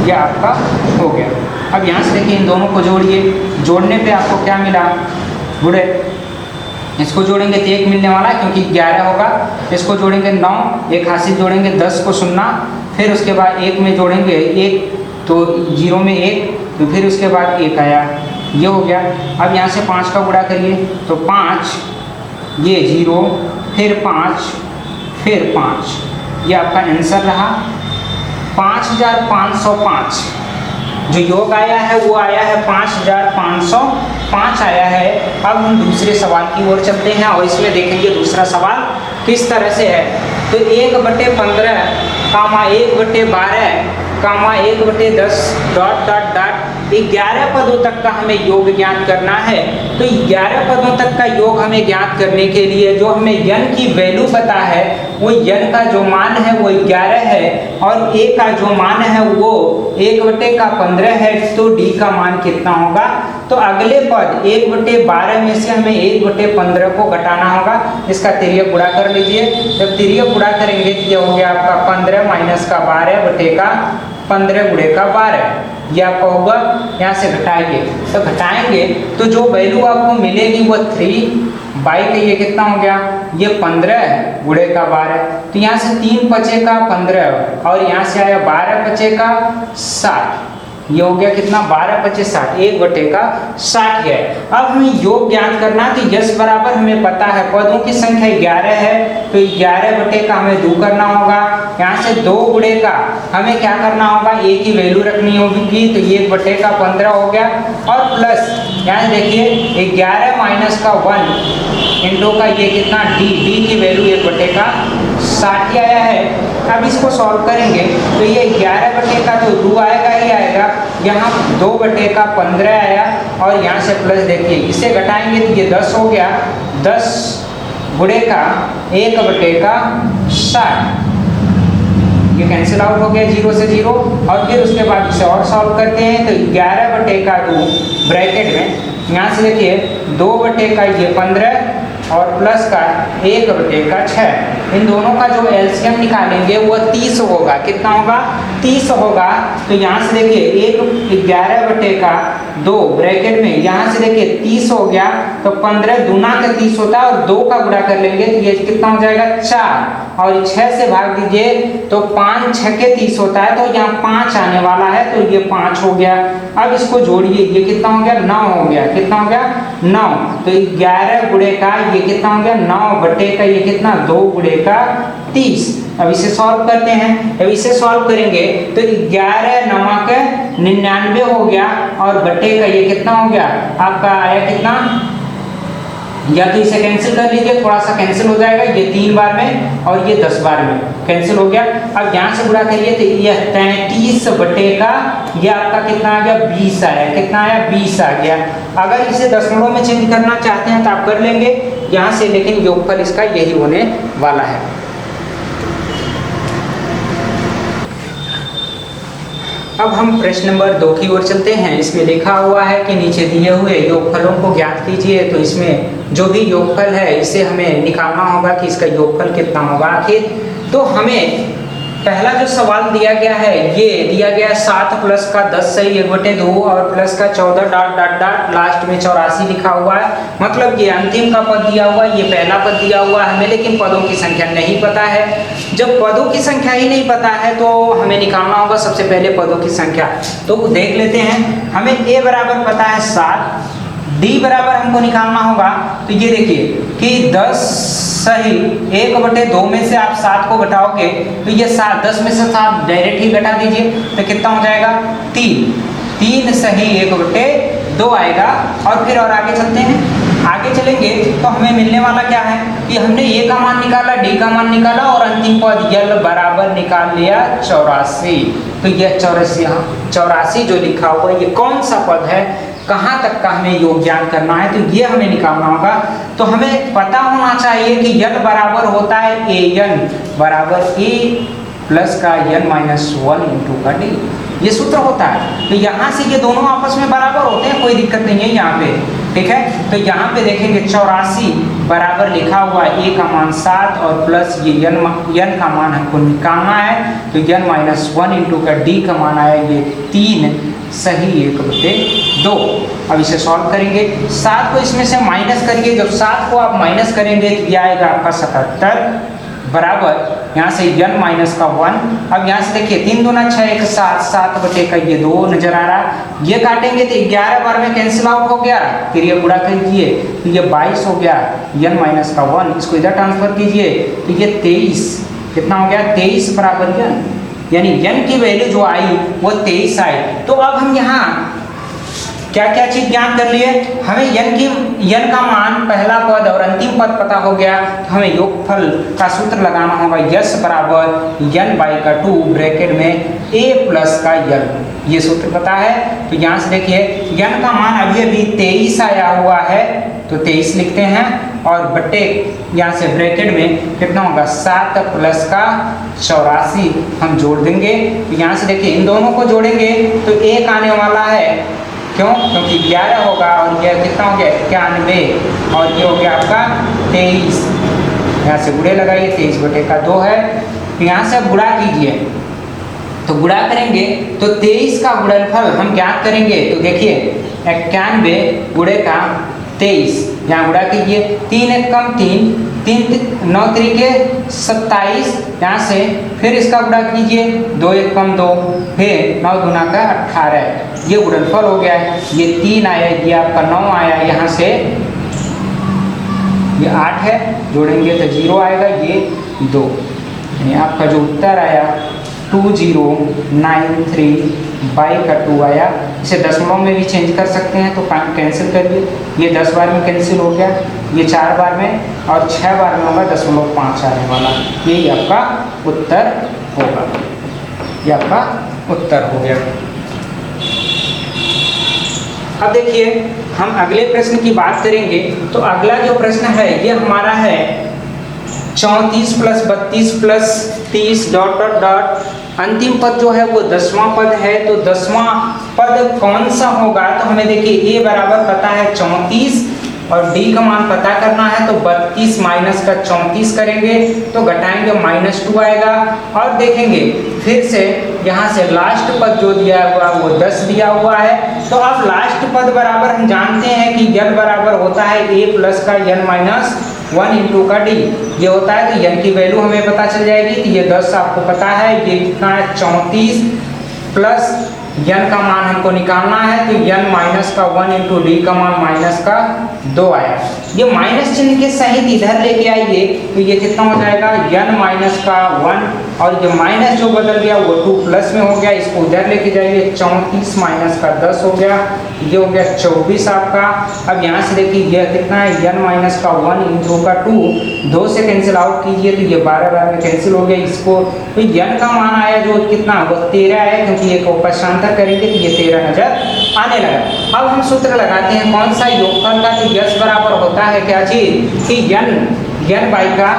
यह आपका हो गया। अब यहाँ से देखिए इन दोनों को जोड़िए, जोड़ने पे आपको क्या मिला गुणे, इसको जोड़ेंगे तो 1 मिलने वाला है क्योंकि 11 होगा, इसको जोड़ेंगे 9, एक हासिल जोड़ेंगे 10 को 0, फिर उसके बाद 1 में जोड़ेंगे 1 तो 0 में 1, तो फिर उसके बाद 1 आया, ये हो गया। अब यहाँ से 5 का गुणा करिए तो 5 ये 0 फिर 5 फिर 5, ये आपका आंसर रहा 5505। जो योग आया है वो आया है 5505 आया है। अब हम दूसरे सवाल की ओर चलते हैं और इसमें देखेंगे दूसरा सवाल किस तरह से है। तो 1/15 कामा 1/12 कामा 1/10 डॉट डॉट डॉट 11 पदों तक का हमें योग ज्ञात करना है। तो 11 पदों तक का योग हमें ज्ञात करने के लिए जो हमें n की वैल्यू पता है वो n का जो मान है वो 11 है और a का जो मान है वो 1/15 है, तो d का मान कितना होगा। तो अगले पद 1/12 में से हमें 1/15 को घटाना होगा, इसका तिर्यक गुणा कर लीजिए। जब तिर्यक गुणा करेंगे तो ये हो गया आपका 15 माइनस का 12 बटे का 15 गुणे का 12, ये आपका होगा। यहाँ से घटाएंगे तो घटाएंगे तो जो वैल्यू आपको मिलेगी वो 3 बाई का ये कितना हो गया, ये 15 गुणे का 12, तो यहाँ से 3 पचे का 15 और यहाँ से आया 12 पचे का 60, ये हो गया कितना 12 पचे 60, 1/60 है। अब हमें योग ज्ञात करना, तो यस बराबर हमें पता है पदों की संख्या 11 है, तो 11 बटे का हमें 2 करना होगा। यहाँ से 2 गुणे का हमें क्या करना होगा, a की वैल्यू रखनी होगी, तो ये 1/15 हो गया और प्लस यहाँ देखिए 11 माइनस का 1 इंटू का ये कितना d की वैल्यू 1/60 आया है। अब इसको सॉल्व करेंगे तो ये 11 बटे का तो 2 आएगा ही आएगा, यहाँ 2 बटे का 15 आया और यहाँ से प्लस देखिए इसे घटाएंगे तो ये 10 हो गया, 10 गुणे का 1/60, ये कैंसिल आउट हो गया 0 से 0। और फिर उसके बाद इसे और सॉल्व करते हैं तो 11 बटे का 2 ब्रैकेट में यहाँ से देखिए 2 बटे का ये 15 और प्लस का 1/6। इन दोनों का जो एलसीएम निकालेंगे वो 30 होगा। कितना होगा? 30 होगा। तो यहाँ से देखिए 11/2 ब्रैकेट में यहाँ से देखिए 30 हो गया, तो 15 दूना का 30 होता है और 2 का गुणा कर लेंगे तो ये कितना हो जाएगा? 4। और 6 से भाग दीजिए तो 5 6 के 30 होता है, तो यहाँ 5 आने वाला है, तो ये 5 हो गया। अब इसको जोड़िए, ये कितना हो गया? 9 हो गया। कितना हो गया? 9। तो 11 गुणे का ये कितना हो गया? 9 बटे का ये कितना? 2 गुणे का 30। अब इसे सॉल्व करते हैं। अब इसे सॉल्व करेंगे तो 11 नमक 99 हो गया और बटे का ये कितना हो गया? आपका आया कितना? या तो इसे कैंसिल कर लीजिए, थोड़ा सा कैंसिल हो जाएगा, ये 3 बार में और ये 10 बार में कैंसिल हो गया। अब यहाँ से गुणा करिए तो ये 33 बटे का ये आपका कितना आ गया? 20 आया। कितना आया? 20 आ गया। अगर इसे दशमलव में चेंज करना चाहते हैं तो आप कर लेंगे यहाँ से, लेकिन योगफल इसका यही होने वाला है। अब हम प्रश्न नंबर 2 की ओर चलते हैं। इसमें लिखा हुआ है कि नीचे दिए हुए योगफलों को ज्ञात कीजिए। तो इसमें जो भी योगफल है इसे हमें निकालना होगा कि इसका योगफल कितना होगा आखिर। तो हमें पहला जो सवाल दिया गया है ये दिया गया है 7 प्लस का 10 सही 1/2 और प्लस का 14 डॉट डॉट डॉट लास्ट में 84 लिखा हुआ है। मतलब ये अंतिम का पद दिया हुआ है, ये पहला पद दिया हुआ है हमें, लेकिन पदों की संख्या नहीं पता है। जब पदों की संख्या ही नहीं पता है तो हमें निकालना होगा सबसे पहले पदों की संख्या। तो देख लेते हैं। हमें a बराबर पता है 7, d बराबर हमको निकालना होगा। तो ये देखिए कि 10 सही 1/2 में से आप 7 को घटाओगे तो ये 7, 10 में से 7 डायरेक्ट ही घटा दीजिए तो कितना हो जाएगा? 3 सही 1/2 आएगा। और फिर और आगे चलते हैं। आगे चलेंगे तो हमें मिलने वाला क्या है कि हमने a का मान निकाला, d का मान निकाला और अंतिम पद l बराबर निकाल लिया 84। तो यह 84 जो लिखा हुआ है ये कौन सा पद है, कहाँ तक का हमें योग ज्ञान करना है, तो ये हमें निकालना होगा। तो हमें पता होना चाहिए कि l बराबर होता है an बराबर a प्लस का n-1 इंटू का d, ये सूत्र होता है। तो यहाँ से ये दोनों आपस में बराबर होते हैं, कोई दिक्कत नहीं है यहाँ पे, ठीक है। तो यहाँ पे देखेंगे 84 बराबर लिखा हुआ है a का मान 7 और प्लस ये n का मान हमको निकालना है, तो n-1 इंटू का d का मान आया ये 3 सही 1/2। अब इसे सॉल्व करेंगे। 7 को इसमें से माइनस करिए, जब 7 को आप माइनस करेंगे तो यह आएगा आपका 77 बराबर यहाँ से n-1। अब यहाँ से देखिए 3 दूना 6 1 7, 7 बटे का ये 2 नजर आ रहा। ये काटेंगे तो 11 बार में कैंसिल आउट हो गया, फिर ये गुणा कीजिए तो ये 22 हो गया n-1। इसको इधर ट्रांसफर कीजिए तो ये 23 कितना हो गया? 23 बराबर n, यानी n की वैल्यू जो आई वो 23 आई। तो अब हम यहाँ क्या क्या चीज ज्ञान कर लिए? हमें n का मान पहला पद और अंतिम पद पता हो गया। तो हमें योगफल का सूत्र लगाना होगा यस बराबर n/2 ब्रैकेट में a प्लस का l, ये सूत्र पता है। तो यहाँ से देखिए n का मान अभी अभी 23 आया हुआ है तो 23 लिखते हैं और बटे यहाँ से ब्रैकेट में कितना होगा? 7 प्लस का 84 हम जोड़ देंगे। तो यहाँ से देखिए इन दोनों को जोड़ेंगे तो 1 आने वाला है, क्यों? क्योंकि 11 होगा और यह कितना हो गया? 91 और ये हो गया आपका 23। यहाँ से गुणे लगाइए, 23 बटे का 2 है। तो यहाँ से अब गुणा कीजिए, तो गुणा करेंगे तो 23 का गुणनफल हम ज्ञात करेंगे। तो देखिए 91 गुणे का 23, यहाँ गुणा कीजिए 3 1 कम 3 9 3 27, यहाँ से फिर इसका गुणा कीजिए 2 1 कम 2, फिर 9 दूना का 18, ये गुणनफल हो गया है। ये 3 आया, ये आपका 9 आया, यहाँ से ये 8 है, जोड़ेंगे तो 0 आएगा, ये 2, यानी आपका जो उत्तर आया 2093 बाई का 2 आया। इसे दशमलव में भी चेंज कर सकते हैं तो कैंसिल करिए, ये 10 बार में कैंसिल हो गया, ये 4 बार में और 6 बार में होगा 0.5 आने वाला, यही आपका उत्तर होगा। ये आपका उत्तर हो गया। अब देखिए हम अगले प्रश्न की बात करेंगे। तो अगला जो प्रश्न है ये हमारा है 34 plus 32 plus 30 dot dot dot, अंतिम पद जो है वो 10वां पद है। तो 10वां पद कौन सा होगा? तो हमें देखिए a बराबर पता है 34 और d का मान पता करना है तो 32 माइनस का 34 करेंगे तो घटाएंगे -2 आएगा। और देखेंगे फिर से यहाँ से लास्ट पद जो दिया हुआ वो 10 दिया हुआ है। तो अब लास्ट पद बराबर हम जानते हैं कि n बराबर होता है a प्लस का n माइनस 1 इंटू का d ये होता है। तो n की वैल्यू हमें पता चल जाएगी। तो ये 10 आपको पता है, ये कितना है 34 प्लस n का मान हमको निकालना है तो n माइनस का 1 इंटू डी का मान माइनस का 2 आया। ये माइनस चिन्ह के सहित इधर लेके आइए तो ये कितना हो जाएगा n माइनस का 1 और ये माइनस जो बदल गया वो 2 प्लस में हो गया, इसको उधर लेके जाइए 34 माइनस का 10 हो गया, ये हो गया 24 आपका। अब यहाँ से देखिए ये कितना है n माइनस का 1 इंटू का 2, 2 से कैंसिल आउट कीजिए तो ये 12 बार में कैंसिल हो गया। इसको तो n का मान आया जो कितना वो 13 आया, क्योंकि एक उपशांतर करेंगे तो ये 13 नजर आने लगा। अब हम सूत्र लगाते हैं कौन सा योगफल का, तो यश बराबर होता है क्या चीज कि n बाई का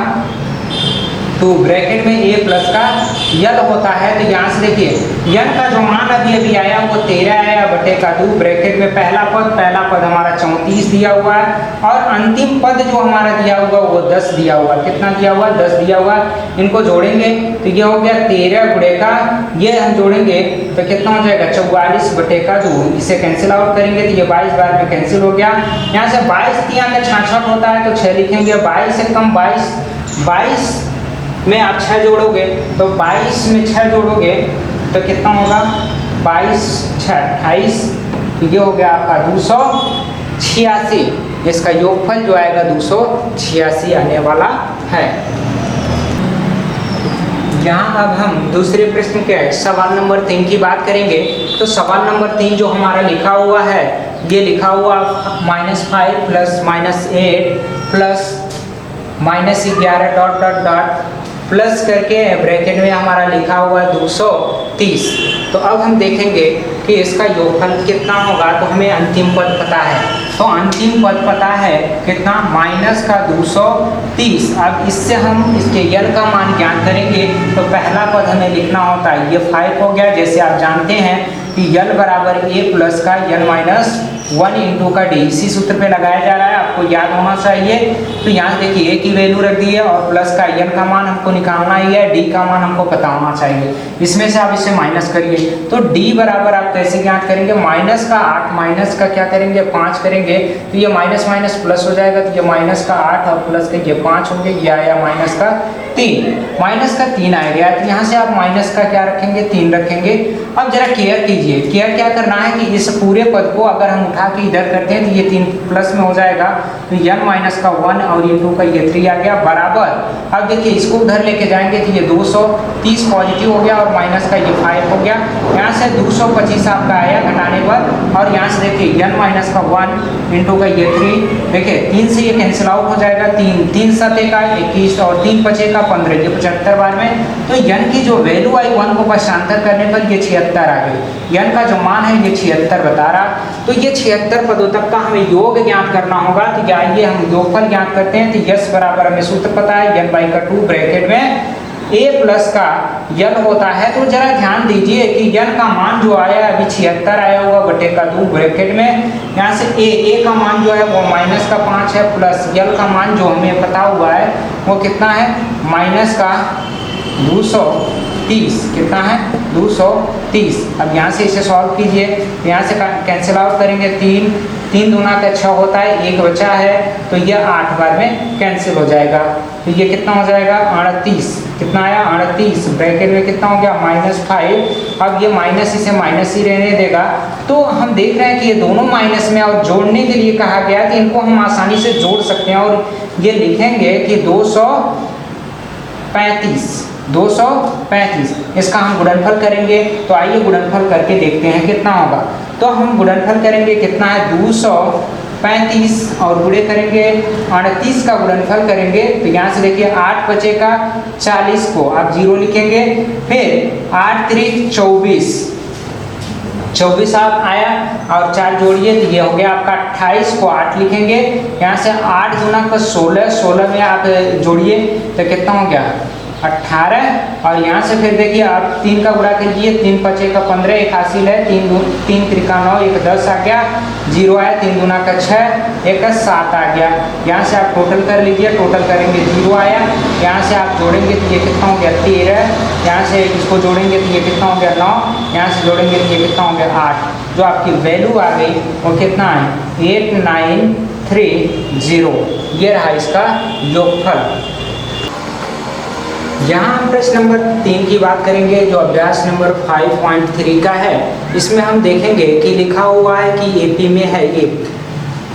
2 ब्रैकेट में a प्लस का यल होता है। तो यहाँ से देखिए n का जो मान अभी आया वो 13 आया बटे का 2 ब्रैकेट में पहला पद हमारा 34 दिया हुआ है और अंतिम पद जो हमारा दिया हुआ वो 10 दिया हुआ। कितना दिया हुआ 10 दिया हुआ। इनको जोड़ेंगे तो ये हो गया 13 गुणे का, ये हम जोड़ेंगे तो कितना हो जाएगा 44 बटे का 2। इसे कैंसिल आउट करेंगे तो ये 22 बार में कैंसिल हो गया। यहाँ से 22 3 का 66 होता है तो 6 लिखेंगे। 22 से कम 22 में आप 6 जोड़ोगे तो 22 में 6 जोड़ोगे तो कितना होगा 22 6 28, ये हो गया आपका 286। इसका योगफल जो आएगा 286 आने वाला है। यहाँ अब हम दूसरे प्रश्न के सवाल नंबर 3 की बात करेंगे। तो सवाल नंबर 3 जो हमारा लिखा हुआ है ये लिखा हुआ -5 plus -8 plus -11 dot dot dot plus करके ब्रैकेट में हमारा लिखा हुआ है 230। तो अब हम देखेंगे कि इसका योगफल कितना होगा। तो हमें अंतिम पद पता है, तो अंतिम पद पता है कितना माइनस का 230। अब इससे हम इसके यल का मान ज्ञात करेंगे तो पहला पद हमें लिखना होता है ये 5 हो गया। जैसे आप जानते हैं कि यल बराबर a प्लस का n माइनस 1 इंटू का d, इसी सूत्र पे लगाया जा रहा है, आपको याद होना चाहिए। तो यहाँ देखिए a की वैल्यू रख दी है और प्लस का n का मान हमको निकालना ही है, d का मान हमको पता होना चाहिए। इसमें से आप इसे माइनस करिए तो d बराबर आप कैसे ज्ञात करेंगे, माइनस का 8 माइनस का क्या करेंगे 5 करेंगे तो ये माइनस माइनस प्लस हो जाएगा। तो ये माइनस का 8 और प्लस का ये 5 होंगे, ये आया माइनस का 3 आ गया। तो यहाँ से आप माइनस का क्या रखेंगे 3 रखेंगे। अब जरा केयर कीजिए, केयर क्या करना है कि इस पूरे पद को अगर हम उठा के इधर करते हैं तो ये 3 प्लस में हो जाएगा तो n माइनस का 1 और ये 2 का ये 3 आ गया बराबर। अब देखिए इसको उधर लेके जाएंगे तो ये 230 पॉजिटिव हो गया और माइनस का ये 5 हो गया। यहाँ से 225 आपका आया घटाने पर और यहाँ से देखिए n माइनस का 1 इंटू का ये 3, देखिए 3 से ये कैंसिल आउट हो जाएगा, 3 7 का 21 और 3 5 का 15, ये 75 बार में। तो n की जो वैल्यू आई 1 को पक्षांतर करने पर ये 76 आ गई। n का जो मान है ये 76 बता रहा। तो ये 76 पदों तक का हमें योग ज्ञात करना होगा। तो आइए हम योगफल ज्ञात करते हैं। तो यस बराबर हमें सूत्र पता है n बाई का 2 ब्रैकेट में a प्लस का यल होता है। तो जरा ध्यान दीजिए कि n का मान जो आया अभी 76 आया हुआ बटे का 2 ब्रैकेट में, यहाँ से a का मान जो है वो माइनस का 5 है प्लस यल का मान जो हमें पता हुआ है वो कितना है माइनस का 230। कितना है 230। अब यहाँ से इसे सॉल्व कीजिए, यहाँ से कैंसिल आउट करेंगे 3 दूना का 6 होता है, 1 बचा है तो ये 8 बार में कैंसिल हो जाएगा। तो ये कितना हो जाएगा 38। कितना आया 38 ब्रैकेट में कितना हो गया -5। अब ये माइनस इसे माइनस ही रहने देगा। तो हम देख रहे हैं कि ये दोनों माइनस में और जोड़ने के लिए कहा गया कि इनको हम आसानी से जोड़ सकते हैं और ये लिखेंगे कि 235 इसका हम गुणनफल करेंगे। तो आइए गुणनफल करके देखते हैं कितना होगा। तो हम गुणनफल करेंगे कितना है 235 और गुणे करेंगे 38 का गुणनफल करेंगे। तो यहाँ से देखिए 8 बचे का 40 को आप 0 लिखेंगे, फिर 8 3 24 आप आया और 4 जोड़िए तो ये हो गया आपका 28 को 8 लिखेंगे। यहाँ से 8 दूना का 16 में आप जोड़िए तो कितना हो गया 18 और यहाँ से फिर देखिए आप 3 का गुणा कीजिए, 3 पचे का 15, एक हासिल है, 3 त्रिका 9, एक 10 आ गया, 0 आया, 3 दूना का 6, एक 7 आ गया। यहाँ से आप टोटल कर लीजिए, टोटल करेंगे 0 आया, यहाँ से आप जोड़ेंगे तो ये कितना हो गया 13, यहाँ से इसको जोड़ेंगे तो ये कितना हो गया 9, यहाँ से जोड़ेंगे तो ये कितना हो गया 8। जो आपकी वैल्यू आ गई वो कितना है 8930। ये रहा इसका योगफल। यहाँ हम प्रश्न नंबर 3 की बात करेंगे जो अभ्यास नंबर 5.3 का है। इसमें हम देखेंगे कि लिखा हुआ है कि एपी में है एक,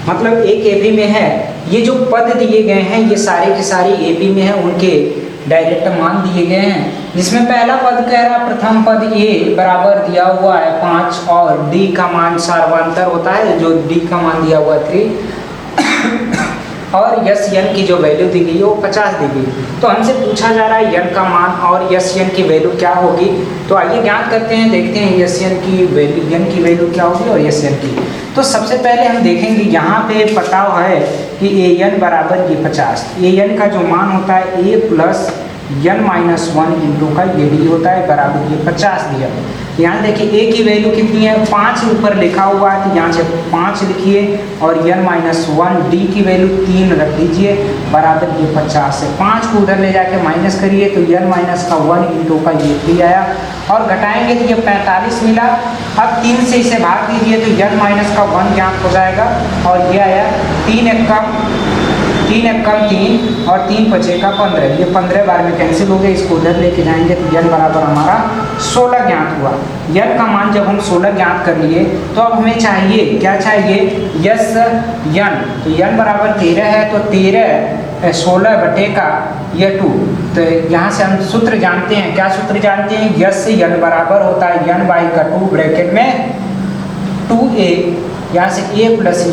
मतलब एक एपी में है। ये जो पद दिए गए हैं ये सारे के सारे एपी में है, उनके डायरेक्ट मान दिए गए हैं। जिसमें पहला पद कह रहा है प्रथम पद ए बराबर दिया हुआ है 5 और डी का मान सार्वंतर होता है, जो डी का मान दिया हुआ 3 और यस यन की जो वैल्यू दी गई है वो 50 दी गई। तो हमसे पूछा जा रहा है यन का मान और यस यन की वैल्यू क्या होगी। तो आइए ज्ञात करते हैं, देखते हैं यस यन की वैल्यू, यन की वैल्यू क्या होगी और यस यन की। तो सबसे पहले हम देखेंगे यहाँ पे पता है कि ए एन बराबर ये 50, ए एन का जो मान होता है ए प्लस n माइनस 1 इंटू का ये डी होता है बराबर ये 50 दिया। यहाँ देखिए ए की वैल्यू कितनी है 5 ऊपर लिखा हुआ है, तो यहाँ से 5 लिखिए और n माइनस 1 डी की वैल्यू 3 रख दीजिए बराबर ये 50 है। 5 को उधर ले जाके माइनस करिए तो n माइनस का 1 इंटू का ये 3 आया और घटाएंगे तो ये 45 मिला। अब 3 से इसे भाग दीजिए तो n माइनस का 1 ज्ञात हो जाएगा और ये आया 3 एकम 3 और 3 पचे का 15, ये 15 बार में कैंसिल हो गए, इसको उधर लेके जाएंगे तो n बराबर हमारा 16 ज्ञात हुआ। n का मान जब हम 16 ज्ञात कर लिए तो अब हमें चाहिए क्या चाहिए यस n, तो n बराबर 13 है तो 16 बटे का ये 2। तो यहाँ से हम सूत्र जानते हैं, क्या सूत्र जानते हैं, यस n बराबर होता है n बाई का 2 ब्रैकेट में 2a, यहाँ से a प्लस l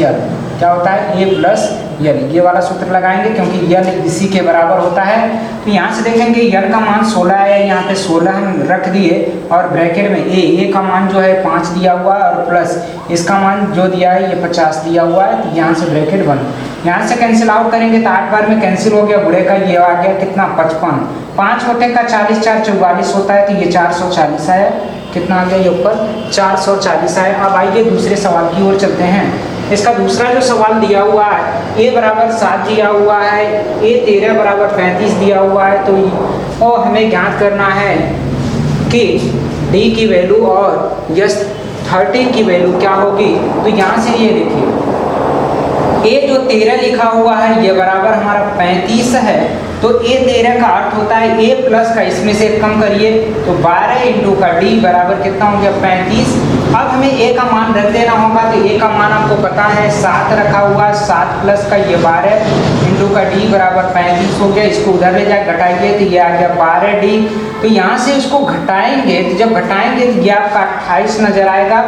क्या होता है a प्लस यल, ये वाला सूत्र लगाएंगे क्योंकि यल इसी के बराबर होता है। तो यहाँ से देखेंगे यल का मान 16 है, यहाँ पे 16 हम रख दिए और ब्रैकेट में ए का मान जो है 5 दिया हुआ है और प्लस इसका मान जो दिया है ये 50 दिया हुआ है। तो यहाँ से ब्रैकेट बंद, यहाँ से कैंसिल आउट करेंगे तो 8 बार में कैंसिल हो गया, गुणे का ये आ गया कितना 55, 5 होते का 40 4 44 होता है तो ये 440 आया। कितना आ गया ये ऊपर 440 आया। अब आइए दूसरे सवाल की ओर चलते हैं। इसका दूसरा जो सवाल दिया हुआ है ए बराबर 7 दिया हुआ है, ए 13 बराबर 35 दिया हुआ है। तो हमें ज्ञात करना है कि डी की वैल्यू और यस 13 की वैल्यू क्या होगी। तो यहाँ से ये देखिए ए जो 13 लिखा हुआ है ये बराबर हमारा 35 है, तो ए 13 का अर्थ होता है ए प्लस का इसमें से कम करिए तो 12 इंटू का डी बराबर कितना हो गया 35। अब हमें ए का मान रख देना होगा, तो ए का मान आपको पता है 7 रखा हुआ है, 7 प्लस का ये 12 इंटू का डी बराबर 35 हो गया। इसको उधर ले जाकर घटाइए तो ये आ गया 12 डी। तो यहाँ से इसको घटाएंगे, तो जब घटाएंगे तो ये आपका 28 नजर आएगा,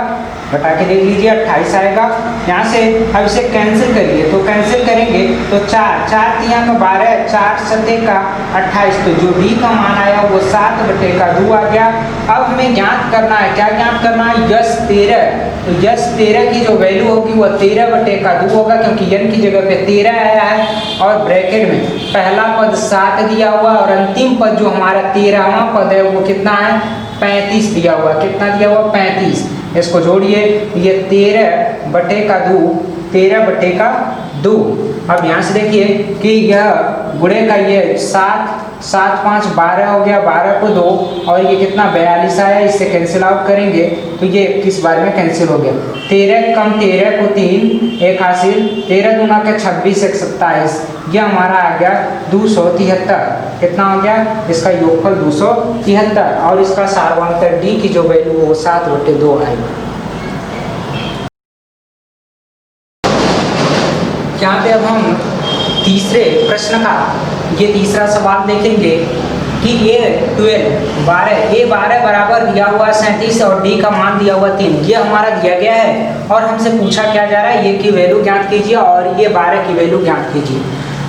घटा के देख लीजिए 28 आएगा। यहाँ से अब इसे कैंसिल करिए, तो कैंसिल करेंगे तो 4 3 का 12, 4 7 का 28, तो जो डी का मान आया वो 7 बटे का 2 आ गया। अब हमें ज्ञात करना है, क्या ज्ञात करना है यस 13, तो यस 13 की जो वैल्यू होगी वो 13 बटे का 2 होगा क्योंकि n की जगह पे 13 आया है और ब्रैकेट में पहला पद 7 दिया हुआ और अंतिम पद जो हमारा 13वां पद है वो कितना है 35 दिया हुआ। कितना दिया हुआ 35, इसको जोड़िए ये 13 बटे का 2, 13 बटे का 2। अब यहाँ से देखिए कि यह गुणे का ये 7 5 12 हो गया, 12 को 2 और ये कितना 42 आया, इससे कैंसिल आउट करेंगे तो ये 21 बार में कैंसिल हो गया। 13 कम 13 को 3 एक हासिल, 13 दूना के 26 एक 27, यह हमारा आ गया 273। कितना हो गया इसका योगफल 273 और इसका सार्वंतर डी की जो वैल्यू वो 7/2 आएगी। यहाँ पे अब हम तीसरे प्रश्न का ये तीसरा सवाल देखेंगे कि A12 बराबर दिया हुआ 37 और D का मान दिया हुआ 3, ये हमारा दिया गया है और हमसे पूछा क्या जा रहा है ये की वैल्यू ज्ञात कीजिए और ये 12 की वैल्यू ज्ञात कीजिए।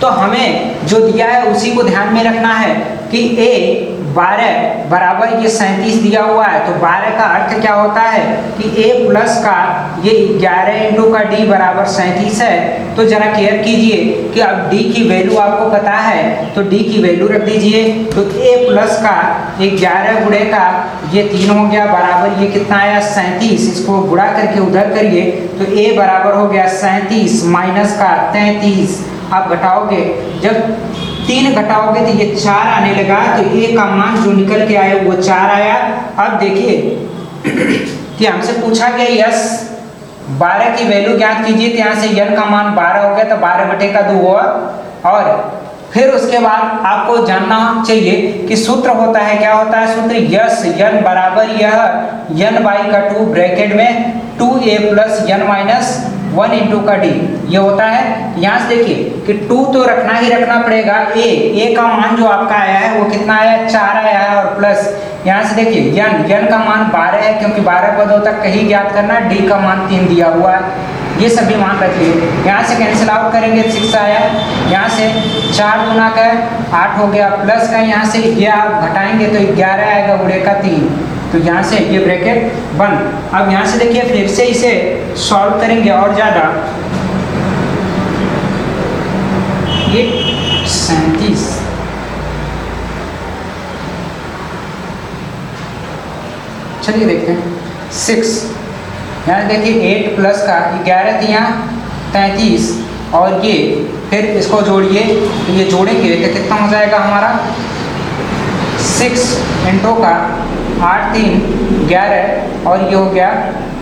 तो हमें जो दिया है उसी को ध्यान में रखना है कि A 12 बराबर ये 37 दिया हुआ है, तो 12 का अर्थ क्या होता है कि a प्लस का ये 11 इंटू का d बराबर 37 है। तो जरा केयर कीजिए कि अब d की वैल्यू आपको पता है तो d की वैल्यू रख दीजिए। तो a प्लस का 11 गुणे का ये 3 हो गया बराबर ये कितना आया 37, इसको गुणा करके उधर करिए तो a बराबर हो गया 37 माइनस का 33। आप घटाओगे, जब 3 घटाओगे तो ये 4 आने लगा, तो a का मान जो निकल के आया वो 4 आया। अब देखिए कि हमसे पूछा गया यस 12 की वैल्यू ज्ञात कीजिए, तो यहाँ से n का मान 12 हो गया, तो 12/2 हुआ। और फिर उसके बाद आपको जानना चाहिए कि सूत्र होता है, क्या होता है सूत्र, यस n बराबर यह n बाई का 2 ब्रैकेट में 2a plus n minus 1 into का d ये होता है। यहाँ से देखिए कि 2 तो रखना ही रखना पड़ेगा, a का मान जो आपका आया है वो कितना आया 4 आया है, और प्लस यहाँ से देखिए n का मान 12 है, क्योंकि 12 पदों तक कहीं ज्ञात करना, d का मान 3 दिया हुआ है, ये सभी मान रखिए। यहाँ से कैंसिल आउट करेंगे 6 आया, यहाँ से 4 गुना का 8 हो गया, प्लस का यहाँ से ये आप घटाएंगे तो 11 आएगा गुणे का 3, तो यहाँ से ये ब्रैकेट बंद। अब यहाँ से देखिए फिर से इसे सॉल्व करेंगे और ज़्यादा, ये 37 चलिए देखते हैं 6, यहाँ देखिए 8 प्लस का 11 थी यहाँ 33, और ये फिर इसको जोड़िए, तो ये जोड़ेंगे तो कितना हो जाएगा हमारा 6 इंटू का 8 3 11, और ये हो गया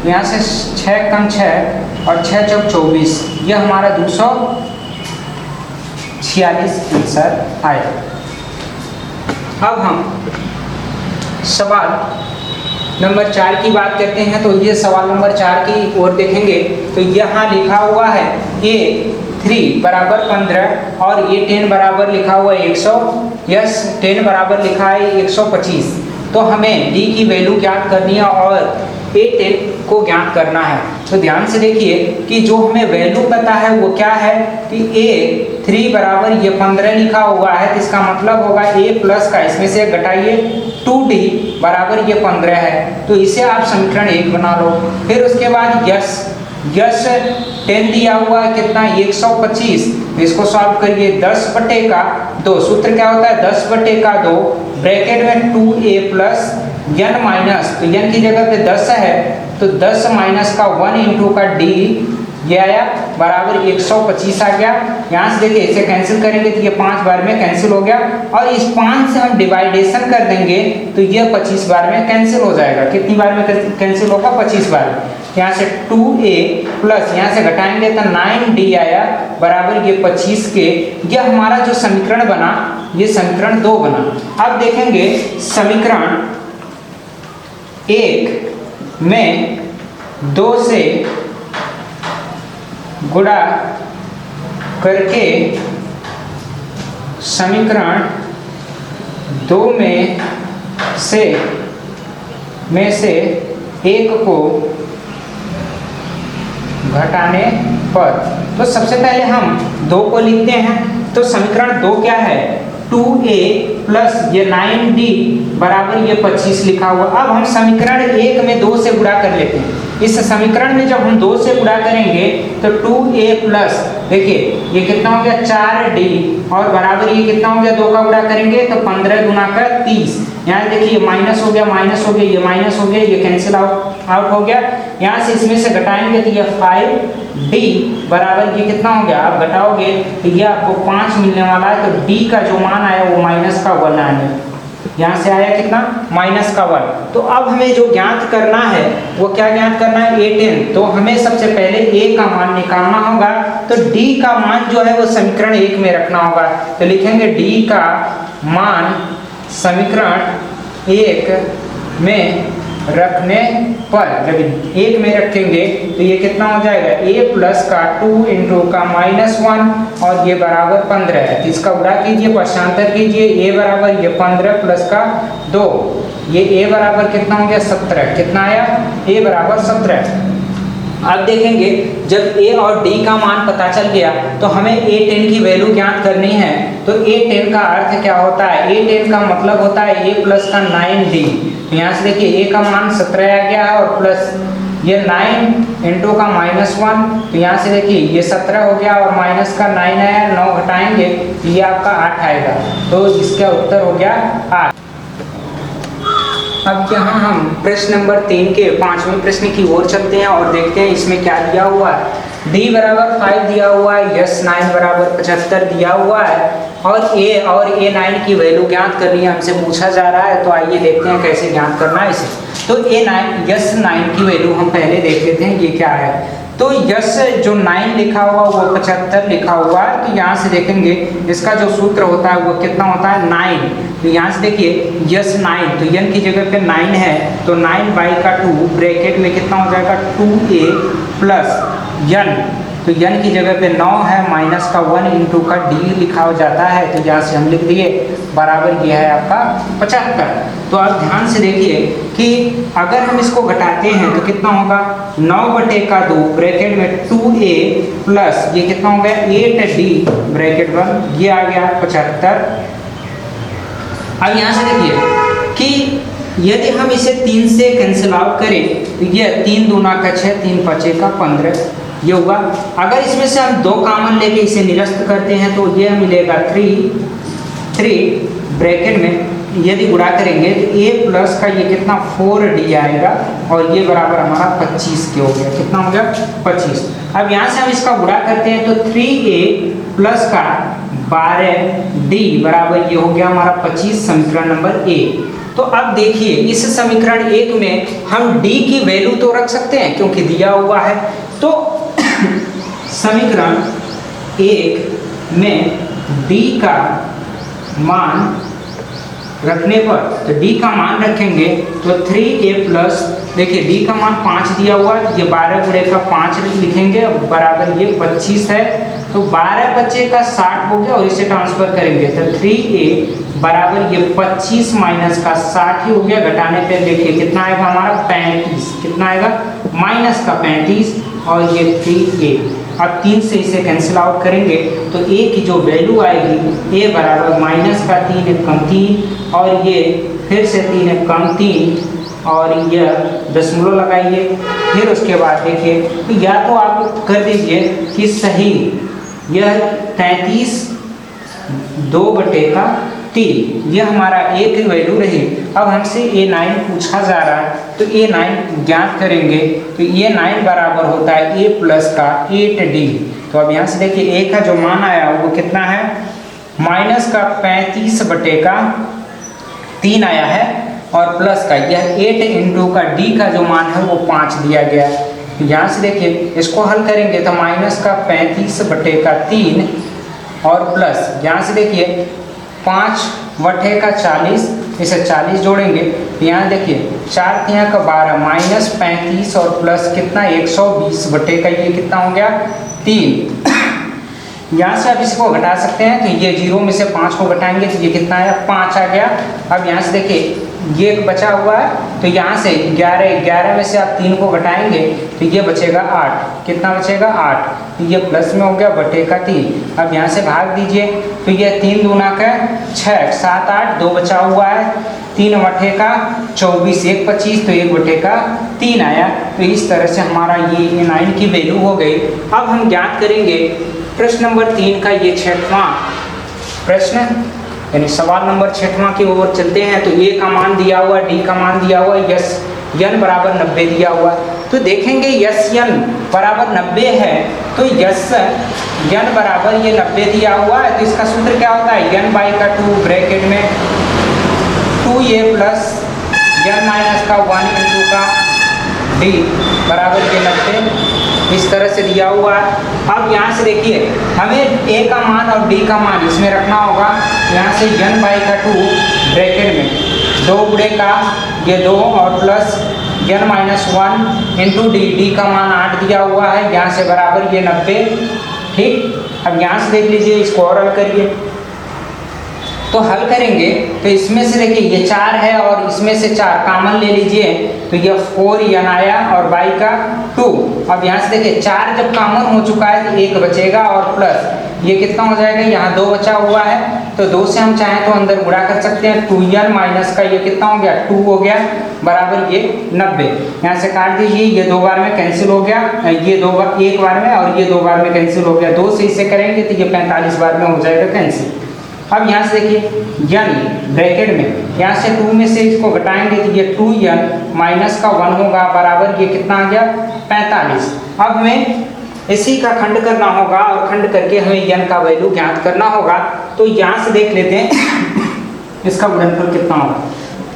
यहाँ से 6 कम 6 और 6 चौक 24, ये हमारा 246 आंसर आया। अब हम सवाल नंबर 4 की बात करते हैं, तो ये सवाल नंबर 4 की ओर देखेंगे, तो यहाँ लिखा हुआ है a 3 बराबर 15 और ये 10 बराबर लिखा हुआ है 100, यस 10 बराबर लिखा है 125। तो हमें d की वैल्यू ज्ञात करनी है और a 10 को ज्ञात करना है। तो ध्यान से देखिए कि जो हमें वैल्यू पता है वो क्या है कि a 3 बराबर ये 15 लिखा हुआ है, तो इसका मतलब होगा a प्लस का इसमें से घटाइए 2d बराबर ये 15 है, तो इसे आप समीकरण 1 बना लो। फिर उसके बाद यस 10 दिया हुआ है कितना 125, तो इसको सॉल्व करिए 10/2, सूत्र क्या होता है 10/2 ब्रैकेट में 2a प्लस n माइनस, तो n की जगह पे 10 है तो 10 माइनस का 1 इंटू का d ये आया बराबर 125 आ गया। यहाँ से देखिए इसे कैंसिल करेंगे तो ये 5 बार में कैंसिल हो गया, और इस 5 से हम डिवाइडेशन कर देंगे तो ये 25 बार में कैंसिल हो जाएगा। कितनी बार में कैंसिल होगा 25 बार। यहाँ से 2a प्लस यहाँ से घटाएंगे तो 9d आया बराबर ये 25 के, यह हमारा जो समीकरण बना ये समीकरण 2 बना। अब देखेंगे समीकरण 1 में 2 से गुणा करके समीकरण 2 में से 1 को घटाने पर, तो सबसे पहले हम 2 को लिखते हैं। तो समीकरण 2 क्या है 2a प्लस ये 9d बराबर ये 25 लिखा हुआ। अब हम समीकरण 1 में 2 से गुणा कर लेते हैं। इस समीकरण में जब हम 2 से गुणा करेंगे तो 2a प्लस देखिए ये कितना हो गया 4d और बराबर ये कितना हो गया 2 का गुणा करेंगे तो 15 गुना का 30। यहाँ देखिए माइनस हो गया ये माइनस हो गया, ये कैंसिल आउट हो गया। यहाँ से इसमें से घटाएंगे तो ये 5d बराबर ये कितना हो गया, आप घटाओगे तो ये आपको 5 मिलने वाला है। तो d का जो मान आया वो माइनस का 1 आया, यहाँ से आया कितना माइनस का 1। तो अब हमें जो ज्ञात करना है वो क्या ज्ञात करना है a10। तो हमें सबसे पहले a का मान निकालना होगा, तो d का मान जो है वो समीकरण 1 में रखना होगा। तो लिखेंगे d का मान समीकरण 1 में रखने पर, जब 1 में रखेंगे तो ये कितना हो जाएगा a प्लस का 2 इंटू का -1 और ये बराबर 15 है। तो इसका गुणा कीजिए, पक्षांतर कीजिए, a बराबर ये 15 प्लस का 2, ये a बराबर कितना हो गया 17। कितना आया a बराबर 17। अब देखेंगे जब a और d का मान पता चल गया तो हमें a10 की वैल्यू ज्ञात करनी है। तो a10 का अर्थ क्या होता है, a10 का मतलब होता है a प्लस का 9d। तो यहाँ से देखिए a का मान 17 आ गया है और प्लस ये 9 इंटू का -1, तो यहाँ से देखिए ये 17 हो गया और माइनस का 9 आया, 9 घटाएंगे तो ये आपका 8 आएगा। तो इसका उत्तर हो गया 8। अब यहाँ हम प्रश्न नंबर 3 के 5वें प्रश्न की ओर चलते हैं और देखते हैं इसमें क्या दिया हुआ है। d बराबर 5 दिया हुआ है, यस 9 बराबर 75 दिया हुआ है और a और a9 की वैल्यू ज्ञात करनी है, हमसे पूछा जा रहा है। तो आइए देखते हैं कैसे ज्ञात करना है इसे। तो a9 यस 9 की वैल्यू हम पहले देख लेते हैं ये क्या है। तो यस जो 9 लिखा हुआ वो 75 लिखा हुआ है। तो यहाँ से देखेंगे इसका जो सूत्र होता है वो कितना होता है 9। तो यहाँ से देखिए यस 9, तो n की जगह पे 9 है तो 9/2 ब्रैकेट में कितना हो जाएगा 2a प्लस n, तो n की जगह पे 9 है माइनस का 1 इंटू का d लिखा हो जाता है। तो यहाँ से हम लिख दिए बराबर ये है आपका 75। तो आप ध्यान से देखिए कि अगर हम इसको घटाते हैं तो कितना होगा 9/2 ब्रैकेट में 2a प्लस ये कितना हो गया 8d ब्रैकेट 1, ये आ गया 75। अब यहाँ से देखिए कि यदि हम इसे 3 से कैंसिल आउट करें तो ये 3 दूना का 6, 3 5 का 15 ये होगा। अगर इसमें से हम 2 कॉमन लेके इसे निरस्त करते हैं तो ये मिलेगा 3 ब्रैकेट में यदि गुणा करेंगे तो a प्लस का ये कितना 4d आएगा और ये बराबर हमारा 25 के हो गया। कितना हो गया 25। अब यहाँ से हम इसका गुणा करते हैं तो 3a प्लस का 12d बराबर ये हो गया हमारा 25, समीकरण नंबर a। तो अब देखिए इस समीकरण 1 में हम d की वैल्यू तो रख सकते हैं क्योंकि दिया हुआ है। तो समीकरण 1 में d का मान रखने पर तो d का मान रखेंगे तो 3a प्लस, देखिए d का मान 5 दिया हुआ है, ये 12 गुणे का 5 लिखेंगे बराबर ये 25 है। तो 12 बच्चे का 60 हो गया और इसे ट्रांसफर करेंगे तो 3a बराबर ये 25 माइनस का 60 ही हो गया। घटाने पे देखिए कितना आएगा हमारा 35, कितना आएगा माइनस का 35 और ये 3a। अब 3 से इसे कैंसिल आउट करेंगे तो a की जो वैल्यू आएगी a बराबर माइनस का 3 कम 3 और ये फिर से 3 कम 3 और यह दशमलव लगाइए। फिर उसके बाद देखिए तो या तो आप कर दीजिए कि सही यह 33 2/3 ये हमारा a की वैल्यू रही। अब हमसे a9 पूछा जा रहा है तो a9 ज्ञात करेंगे तो a9 बराबर होता है a प्लस का 8d। तो अब यहाँ से देखिए a का जो मान आया वो कितना है माइनस का 35/3 आया है और प्लस का यह 8 इंटू का d का जो मान है वो 5 दिया गया है। तो यहाँ से देखिए इसको हल करेंगे तो माइनस का 35/3 और प्लस यहाँ से देखिए 5/40, इसे 40 जोड़ेंगे तो यहाँ देखिए 4 3 का 12 माइनस 35 और प्लस कितना 120/, ये कितना हो गया 3। यहाँ से आप इसको घटा सकते हैं तो ये 0 में से 5 को घटाएंगे तो ये कितना आया 5 आ गया। अब यहाँ से देखिए ये एक बचा हुआ है तो यहाँ से 11 में से आप 3 को घटाएंगे तो ये बचेगा 8, कितना बचेगा 8, तो ये प्लस में हो गया बटे का 3। अब यहाँ से भाग दीजिए तो ये 3 दूना का 6 7 8 2 बचा हुआ है 3 बटे का 24 1 25 तो 1/3 आया। तो इस तरह से हमारा ये 9 की वैल्यू हो गई। अब हम ज्ञात करेंगे प्रश्न नंबर 3 का ये 6वां प्रश्न यानी सवाल नंबर 6वां की ओर चलते हैं। तो a का मान दिया हुआ है, d का मान दिया हुआ है, यस n बराबर 90 दिया हुआ है। तो देखेंगे यस n बराबर 90 है तो यस n बराबर ये 90 दिया हुआ है तो इसका सूत्र क्या होता है n/2 ब्रैकेट में 2a प्लस n माइनस का 1 इंटू का d बराबर के 90 इस तरह से दिया हुआ है। अब यहाँ से देखिए हमें a का मान और d का मान इसमें रखना होगा। यहाँ से n/2 ब्रैकेट में 2 गुणे का ये 2 और प्लस n-1 इंटू d का मान 8 दिया हुआ है, यहाँ से बराबर ये 90। ठीक, अब यहाँ से देख लीजिए इसको और हल करिए तो हल करेंगे तो इसमें से देखिए ये 4 है और इसमें से 4 कॉमन ले लीजिए तो ये 4n आया और y का 2। अब यहाँ से देखिए 4 जब कॉमन हो चुका है तो 1 बचेगा और प्लस ये कितना हो जाएगा, यहाँ 2 बचा हुआ है तो 2 से हम चाहें तो अंदर गुणा कर सकते हैं। 2n माइनस का ये कितना हो गया, 2 हो गया बराबर ये 90। यहाँ से काट दीजिए, ये 2 बार में कैंसिल हो गया, ये 2 बार 1 बार में और ये 2 बार में कैंसिल हो गया। 2 से इसे करेंगे तो ये 45 बार में हो जाएगा कैंसिल। अब यहाँ से देखिए n ब्रैकेट में यहाँ से 2 में से इसको घटाएंगे तो ये 2n माइनस का 1 होगा बराबर ये कितना आ गया 45। अब हमें इसी का खंड करना होगा और खंड करके हमें n का वैल्यू ज्ञात करना होगा। तो यहाँ से देख लेते हैं इसका गुणनफल कितना होगा,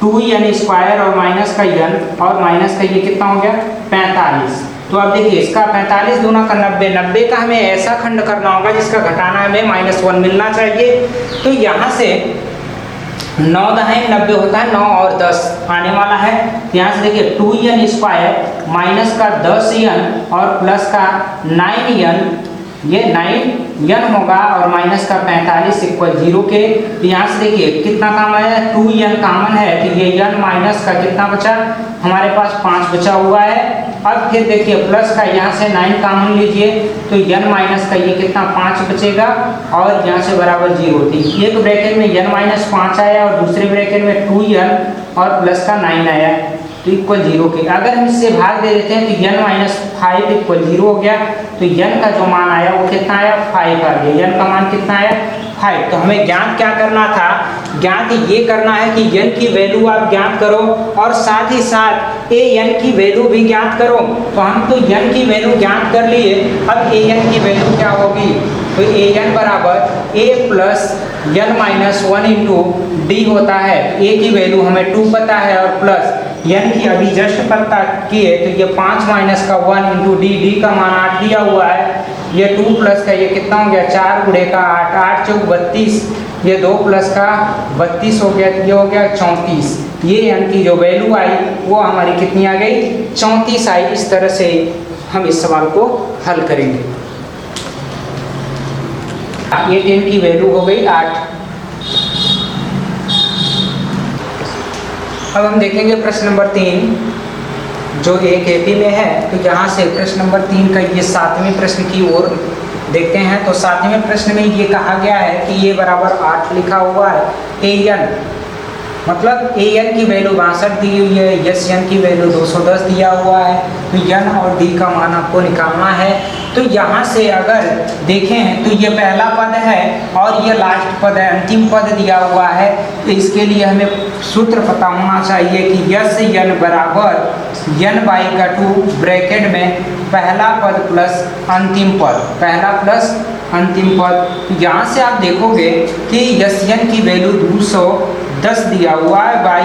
2n स्क्वायर और माइनस का n और माइनस का ये कितना हो गया 45। तो अब देखिए इसका 45 दूना का 90, 90 का हमें ऐसा खंड करना होगा जिसका घटाना हमें -1 मिलना चाहिए। तो यहाँ से 9 दहाई 90 होता है, 9 और 10 आने वाला है। यहाँ से देखिए 2n स्क्वायर माइनस का 10n और प्लस का 9n, ये 9n होगा और माइनस का 45 इक्वल 0 के। तो यहाँ से देखिए कितना काम है, 2n कॉमन है तो ये n माइनस का कितना बचा हमारे पास 5 बचा हुआ है। अब फिर देखिए प्लस का यहाँ से 9 कॉमन लीजिए तो n माइनस का ये कितना 5 बचेगा और यहाँ से बराबर 0 थी। एक ब्रैकेट में n माइनस 5 आया और दूसरे ब्रैकेट में 2n और प्लस का 9 आया तो इक्वल 0 के। अगर हम इससे भाग दे देते हैं तो n माइनस 5 इक्वल 0 हो गया। तो n का जो मान आया वो कितना आया 5 आ गया, n का मान कितना आया 5। तो हमें ज्ञात क्या करना था, ज्ञात ये करना है कि n की वैल्यू आप ज्ञात करो और साथ ही साथ an की वैल्यू भी ज्ञात करो। तो हम तो n की वैल्यू ज्ञात कर लिए, अब an की वैल्यू क्या होगी, तो an बराबर a plus n minus 1 into D होता है। a की वैल्यू हमें 2 पता है और प्लस n की अभी जस्ट पता किए तो ये 5 माइनस का 1 इंटू डी, डी का मान 8 दिया हुआ है, ये 2 प्लस का ये कितना हो गया 4 गुणे का 8, 8 चौक 32, ये 2 प्लस का 32 हो गया, ये हो गया 34। ये n की जो वैल्यू आई वो हमारी कितनी आ गई 34 आई। इस तरह से हम इस सवाल को हल करेंगे। ये n की वैल्यू हो गई 8। अब हम देखेंगे प्रश्न नंबर 3 जो एक एपी में है। तो यहाँ से प्रश्न नंबर 3 का ये 7वें प्रश्न की ओर देखते हैं। तो 7वें प्रश्न में ये कहा गया है कि ये बराबर 8 लिखा हुआ है, an मतलब an की वैल्यू 62 दी हुई है, n की वैल्यू 210 दिया हुआ है। तो n और d का मान आपको निकालना है। तो यहाँ से अगर देखें तो ये पहला पद है और ये लास्ट पद है, अंतिम पद दिया हुआ है। तो इसके लिए हमें सूत्र पता होना चाहिए कि यस n बराबर n बाई का 2 ब्रैकेट में पहला पद प्लस अंतिम पद, पहला प्लस अंतिम पद। यहाँ से आप देखोगे कि यस n की वैल्यू 210 दिया हुआ है बाई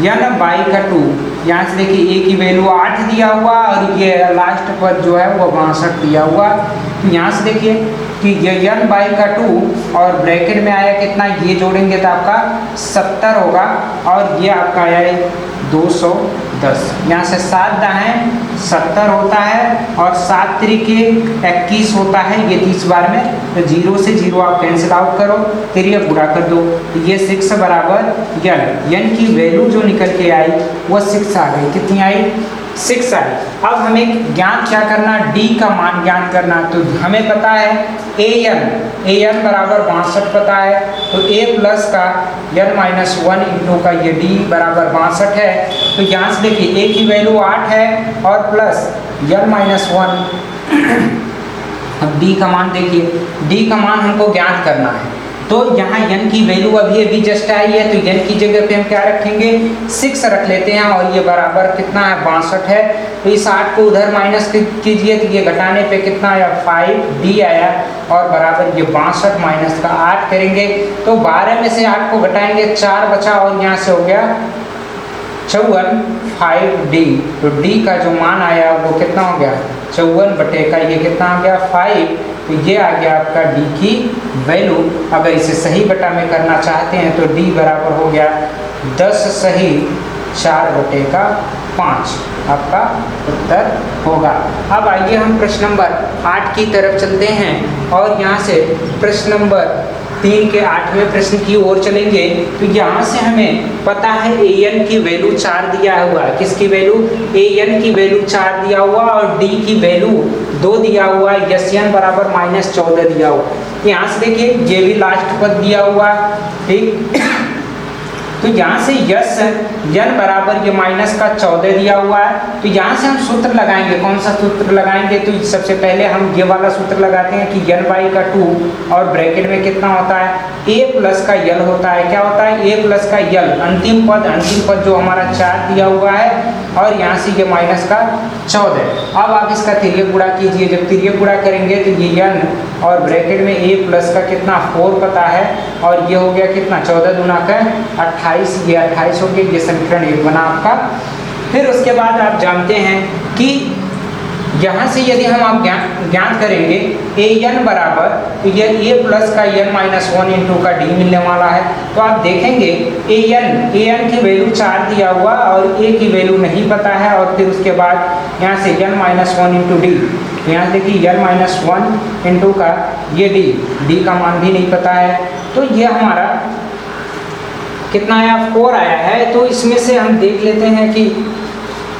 n बाई का 2। यहाँ से देखिए a की वैल्यू 8 दिया हुआ और ये लास्ट पद जो है वो 62 दिया हुआ। तो यहाँ से देखिए कि ये n बाई का 2 और ब्रैकेट में आया कितना, ये जोड़ेंगे तो आपका 70 होगा और ये आपका आया है 210। यहाँ से 7 दाएं 70 होता है और 7 त्रिके 21 होता है, ये 30 बार में। तो 0 से 0 आप कैंसिल आउट करो, फिर ये पूरा कर दो। तो ये 6 बराबर n की वैल्यू जो निकल के आई वो 6 आ गई। कितनी आई 6 आई। अब हमें ज्ञात क्या करना, d का मान ज्ञात करना। तो हमें पता है an बराबर 62 पता है। तो a प्लस का n माइनस 1 इंटू का ये d बराबर 62 है। तो यहाँ से देखिए a की वैल्यू 8 है और प्लस n माइनस 1। अब d का मान देखिए, d का मान हमको ज्ञात करना है। तो यहाँ n की वैल्यू अभी जस्ट आई है तो n की जगह पे हम क्या रखेंगे 6 रख लेते हैं और ये बराबर कितना है 62 है। तो इस 8 को उधर माइनस कीजिए तो ये घटाने पे कितना आया 5d आया और बराबर ये 62 माइनस का 8 करेंगे तो 12 में से 8 को घटाएंगे 4 बचा और यहाँ से हो गया 54 5d। तो d का जो मान आया वो कितना हो गया 54 बटे का ये कितना आ गया 5। तो ये आ गया आपका d की वैल्यू। अगर इसे सही बटा में करना चाहते हैं तो d बराबर हो गया 10 सही 4 बटे का 5 आपका उत्तर होगा। अब आइए हम प्रश्न नंबर 8 की तरफ चलते हैं और यहाँ से प्रश्न नंबर 3 के 8वें प्रश्न की ओर चलेंगे। तो यहाँ से हमें पता है an की वैल्यू 4 दिया हुआ है। किसकी वैल्यू? an की वैल्यू 4 दिया हुआ और d की वैल्यू 2 दिया हुआ है। Sn बराबर -14 दिया हुआ। यहाँ से देखिए ये भी लास्ट पद दिया हुआ है, ठीक। तो यहाँ से यस n बराबर ये -14 दिया हुआ है। तो यहाँ से हम सूत्र लगाएंगे। कौन सा सूत्र लगाएंगे? तो सबसे पहले हम ये वाला सूत्र लगाते हैं कि n/2 और ब्रैकेट में कितना होता है, a प्लस का यल होता है। क्या होता है? a प्लस का यल। अंतिम पद जो हमारा 4 दिया हुआ है और यहाँ से ये -14। अब आप इसका तिर्यक गुणा कीजिए। जब तिर्यक गुणा करेंगे तो ये n और ब्रैकेट में a प्लस का कितना 4 पता है और ये हो गया कितना 14 दूना का 28। ये 28 हो गया। ये समीकरण 1 बना आपका। फिर उसके बाद आप जानते हैं कि यहाँ से यदि हम आप ज्ञात करेंगे an बराबर, तो ये a प्लस का n-1 इंटू का d मिलने वाला है। तो आप देखेंगे an की वैल्यू 4 दिया हुआ और a की वैल्यू नहीं पता है। और फिर उसके बाद यहाँ से n-1 इंटू d, यहाँ देखिए n-1 इंटू का ये d का मान भी नहीं पता है। तो ये हमारा कितना आया? 4 आया है। तो इसमें से हम देख लेते हैं कि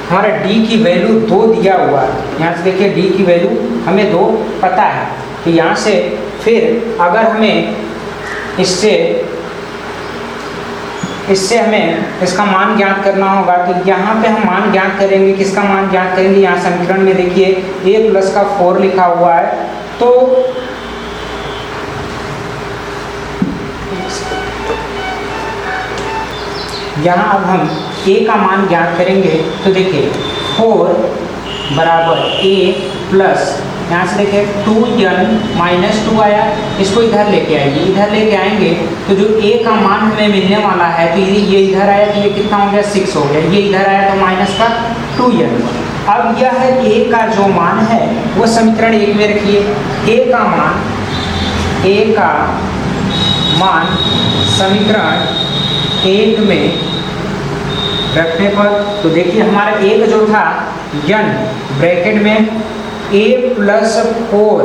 हमारा d की वैल्यू 2 दिया हुआ है। यहाँ से देखिए d की वैल्यू हमें 2 पता है। तो यहाँ से फिर अगर हमें इससे हमें इसका मान ज्ञात करना होगा तो यहाँ पे हम मान ज्ञात करेंगे। किसका मान ज्ञात करेंगे? यहाँ समीकरण में देखिए a प्लस का 4 लिखा हुआ है। तो यहाँ अब हम a का मान ज्ञात करेंगे। तो देखिए 4 बराबर a प्लस, यहाँ से देखिए 2n-2 आया। इसको इधर लेके आएंगे। इधर लेके आएंगे तो जो a का मान हमें मिलने वाला है, तो ये इधर आया तो ये कितना हो गया? 6 हो गया। ये इधर आया तो माइनस का 2n। अब यह है a का जो मान है वो समीकरण 1 में रखिए। a का मान समीकरण 1 में रखने पर तो देखिए हमारा एक जो था n ब्रैकेट में a प्लस 4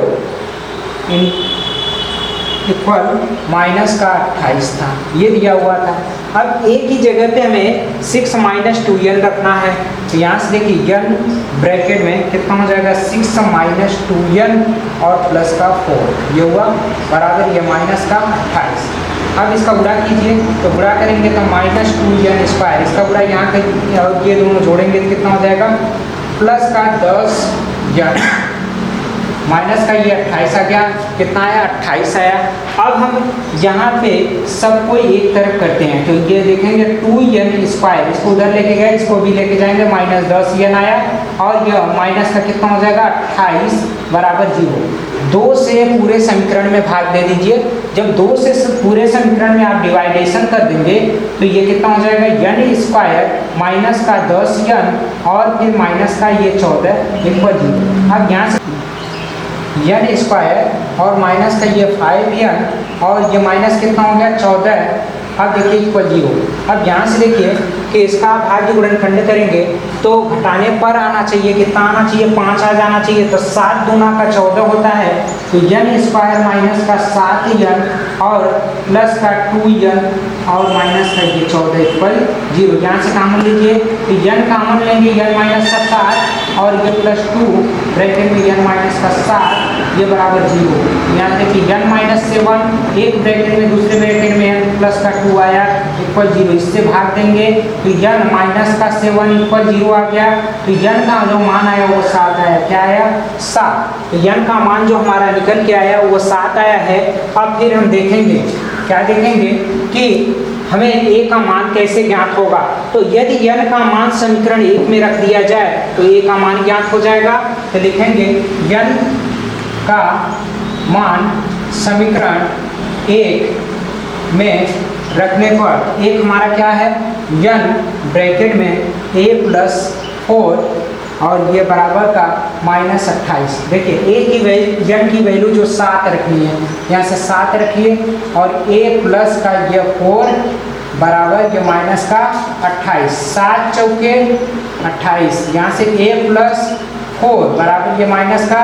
इक्वल माइनस का 28 था, ये दिया हुआ था। अब a की जगह पे हमें 6 - 2n रखना है। तो यहाँ से देखिए n ब्रैकेट में कितना हो जाएगा? 6 - 2n और प्लस का 4, ये हुआ बराबर ये माइनस का 28। अब इसका गुणा कीजिए। तो गुणा करेंगे तो -2n², इसका गुणा यहाँ करेंगे और ये दोनों जोड़ेंगे तो कितना हो जाएगा? प्लस का 10n माइनस का ये 28 आ गया। कितना आया? 28 आया। अब हम यहाँ पे सबको एक तरफ करते हैं। तो ये देखेंगे 2n², इसको उधर लेके गए, इसको भी लेके जाएंगे, -10n आया। और ये माइनस का कितना हो जाएगा? 28 बराबर 0। 2 से पूरे समीकरण में भाग दे दीजिए। जब 2 से पूरे समीकरण में आप डिवाइडेशन कर देंगे तो ये कितना हो जाएगा? n² माइनस का 10n और फिर माइनस का ये 14 इक्वल 0। अब यहाँ से n² और माइनस का ये 5n और ये माइनस कितना हो गया? 14। अब देखिए इक्वल 0। अब यहाँ से देखिए कि इसका भाज्य गुणनखंड करेंगे तो घटाने पर आना चाहिए। कितना आना चाहिए? 5 आ जाना चाहिए। तो 7 दूना का 14 होता है। तो n² माइनस का 7n और प्लस का 2n और माइनस का ये 14 इक्वल 0। यहाँ से कॉमन लीजिए तो n कॉमन लेंगे, n माइनस का 7 और ये प्लस 2 ब्रैकेट में n माइनस का 7, ये बराबर 0। यहाँ देखिए n-7 एक ब्रैकेट में, दूसरे ब्रैकेट में n प्लस का 2 आया इक्वल 0। इससे भाग देंगे तो n माइनस का 7 इक्वल 0 आ गया। तो n का जो मान आया वो 7 आया। क्या आया? 7। तो n का मान जो हमारा निकल के आया वो 7 आया है। अब फिर हम देखेंगे, क्या देखेंगे कि हमें a का मान कैसे ज्ञात होगा। तो यदि n का मान समीकरण 1 में रख दिया जाए तो a का मान ज्ञात हो जाएगा। तो लिखेंगे n का मान समीकरण 1 में रखने पर एक हमारा क्या है? n ब्रैकेट में a प्लस 4 और ये बराबर का -28। देखिए a की वैल्यू, n की वैल्यू जो 7 रखनी है, यहाँ से 7 रखिए और a प्लस का ये 4 बराबर ये माइनस का 28, 7 चौके 28, यहाँ से a प्लस 4 बराबर ये माइनस का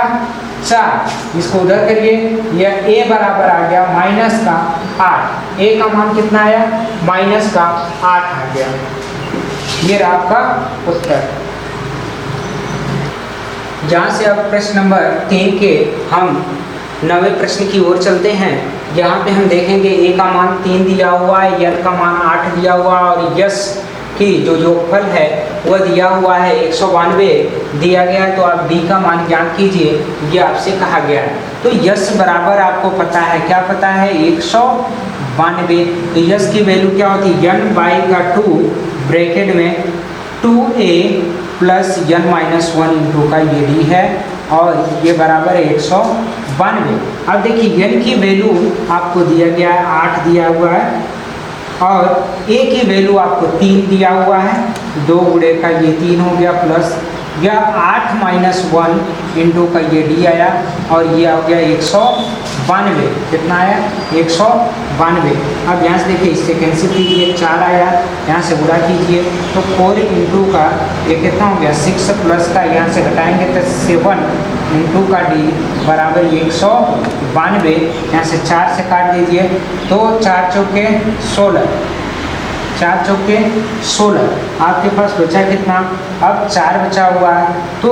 4, इसको उधर करिए, यह a बराबर आ गया माइनस का 8, a का मान कितना आया माइनस का 8 आ गया। ये रहा आपका उत्तर। जहाँ से अब प्रश्न नंबर 3 के हम 9वें प्रश्न की ओर चलते हैं। यहाँ पे हम देखेंगे a का मान 3 दिया हुआ है, l का मान 8 दिया हुआ है और यश की जो योगफल है वह दिया हुआ है 192 दिया गया है। तो आप d का मान ज्ञात कीजिए, ये आपसे कहा गया है। तो यश बराबर आपको पता है, क्या पता है 192। तो यश की वैल्यू क्या होती है n बाई का 2 ब्रैकेट में 2a plus n minus 1 into का ये d है और ये बराबर है 192। अब देखिए n की वैल्यू आपको दिया गया है 8 दिया हुआ है और a की वैल्यू आपको 3 दिया हुआ है, 2 गुणे का ये 3 हो गया प्लस यह 8 माइनस 1 इंटू का ये d आया और ये आ गया 192। कितना आया 192। अब यहाँ से देखिए इससे कैंसिल कीजिए, 4 आया, यहाँ से बुरा कीजिए तो 4 इंटू का ये कितना हो गया 6 प्लस का यहाँ से घटाएंगे तो 7 इंटू का d बराबर 192। यहाँ से 4 से काट दीजिए तो 4 चौके 16, 4 चौके 16, आपके पास बचा कितना, अब 4 बचा हुआ है तो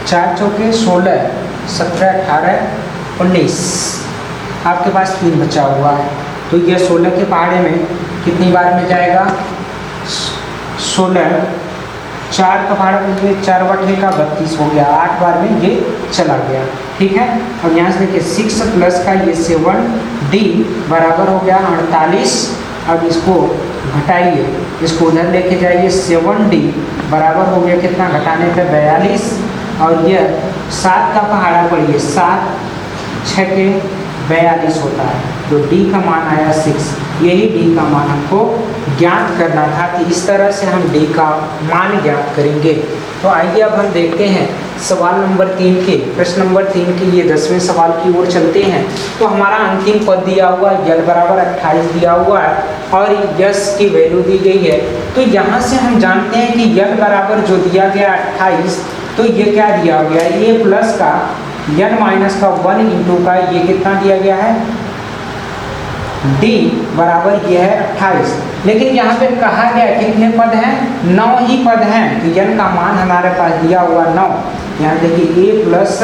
4 चौके 16, 17, 18, 19, आपके पास 3 बचा हुआ है। तो यह 16 के पहाड़े में कितनी बार में जाएगा 16, 4 का पहाड़ा में 4 बटे का 32 हो गया, 8 बार में ये चला गया। ठीक है, अब यहाँ से देखिए 6 प्लस का ये 7d बराबर हो गया 48। अब इसको घटाइए, इसको उधर लेके जाइए, 7d बराबर हो गया कितना, घटाने पे 42 और यह 7 का पहाड़ा पढ़िए, 7 6 के 42 होता है। तो d का मान आया 6, यही d का मान हमको ज्ञात करना था। कि इस तरह से हम d का मान ज्ञात करेंगे। तो आइए अब हम देखते हैं सवाल नंबर 3 के, प्रश्न नंबर 3 के लिए 10वें सवाल की ओर चलते हैं। तो हमारा अंतिम पद दिया हुआ है l बराबर 28 दिया हुआ है और यश की वैल्यू दी गई है। तो यहाँ से हम जानते हैं कि l बराबर जो दिया गया 28, तो ये क्या दिया गया है a प्लस का n माइनस का 1 इंटू का ये कितना दिया गया है d बराबर ये है 28। लेकिन यहाँ पे कहा गया कितने पद हैं, 9 ही पद हैं। तो n का मान हमारे पास दिया हुआ 9। यहाँ देखिए a प्लस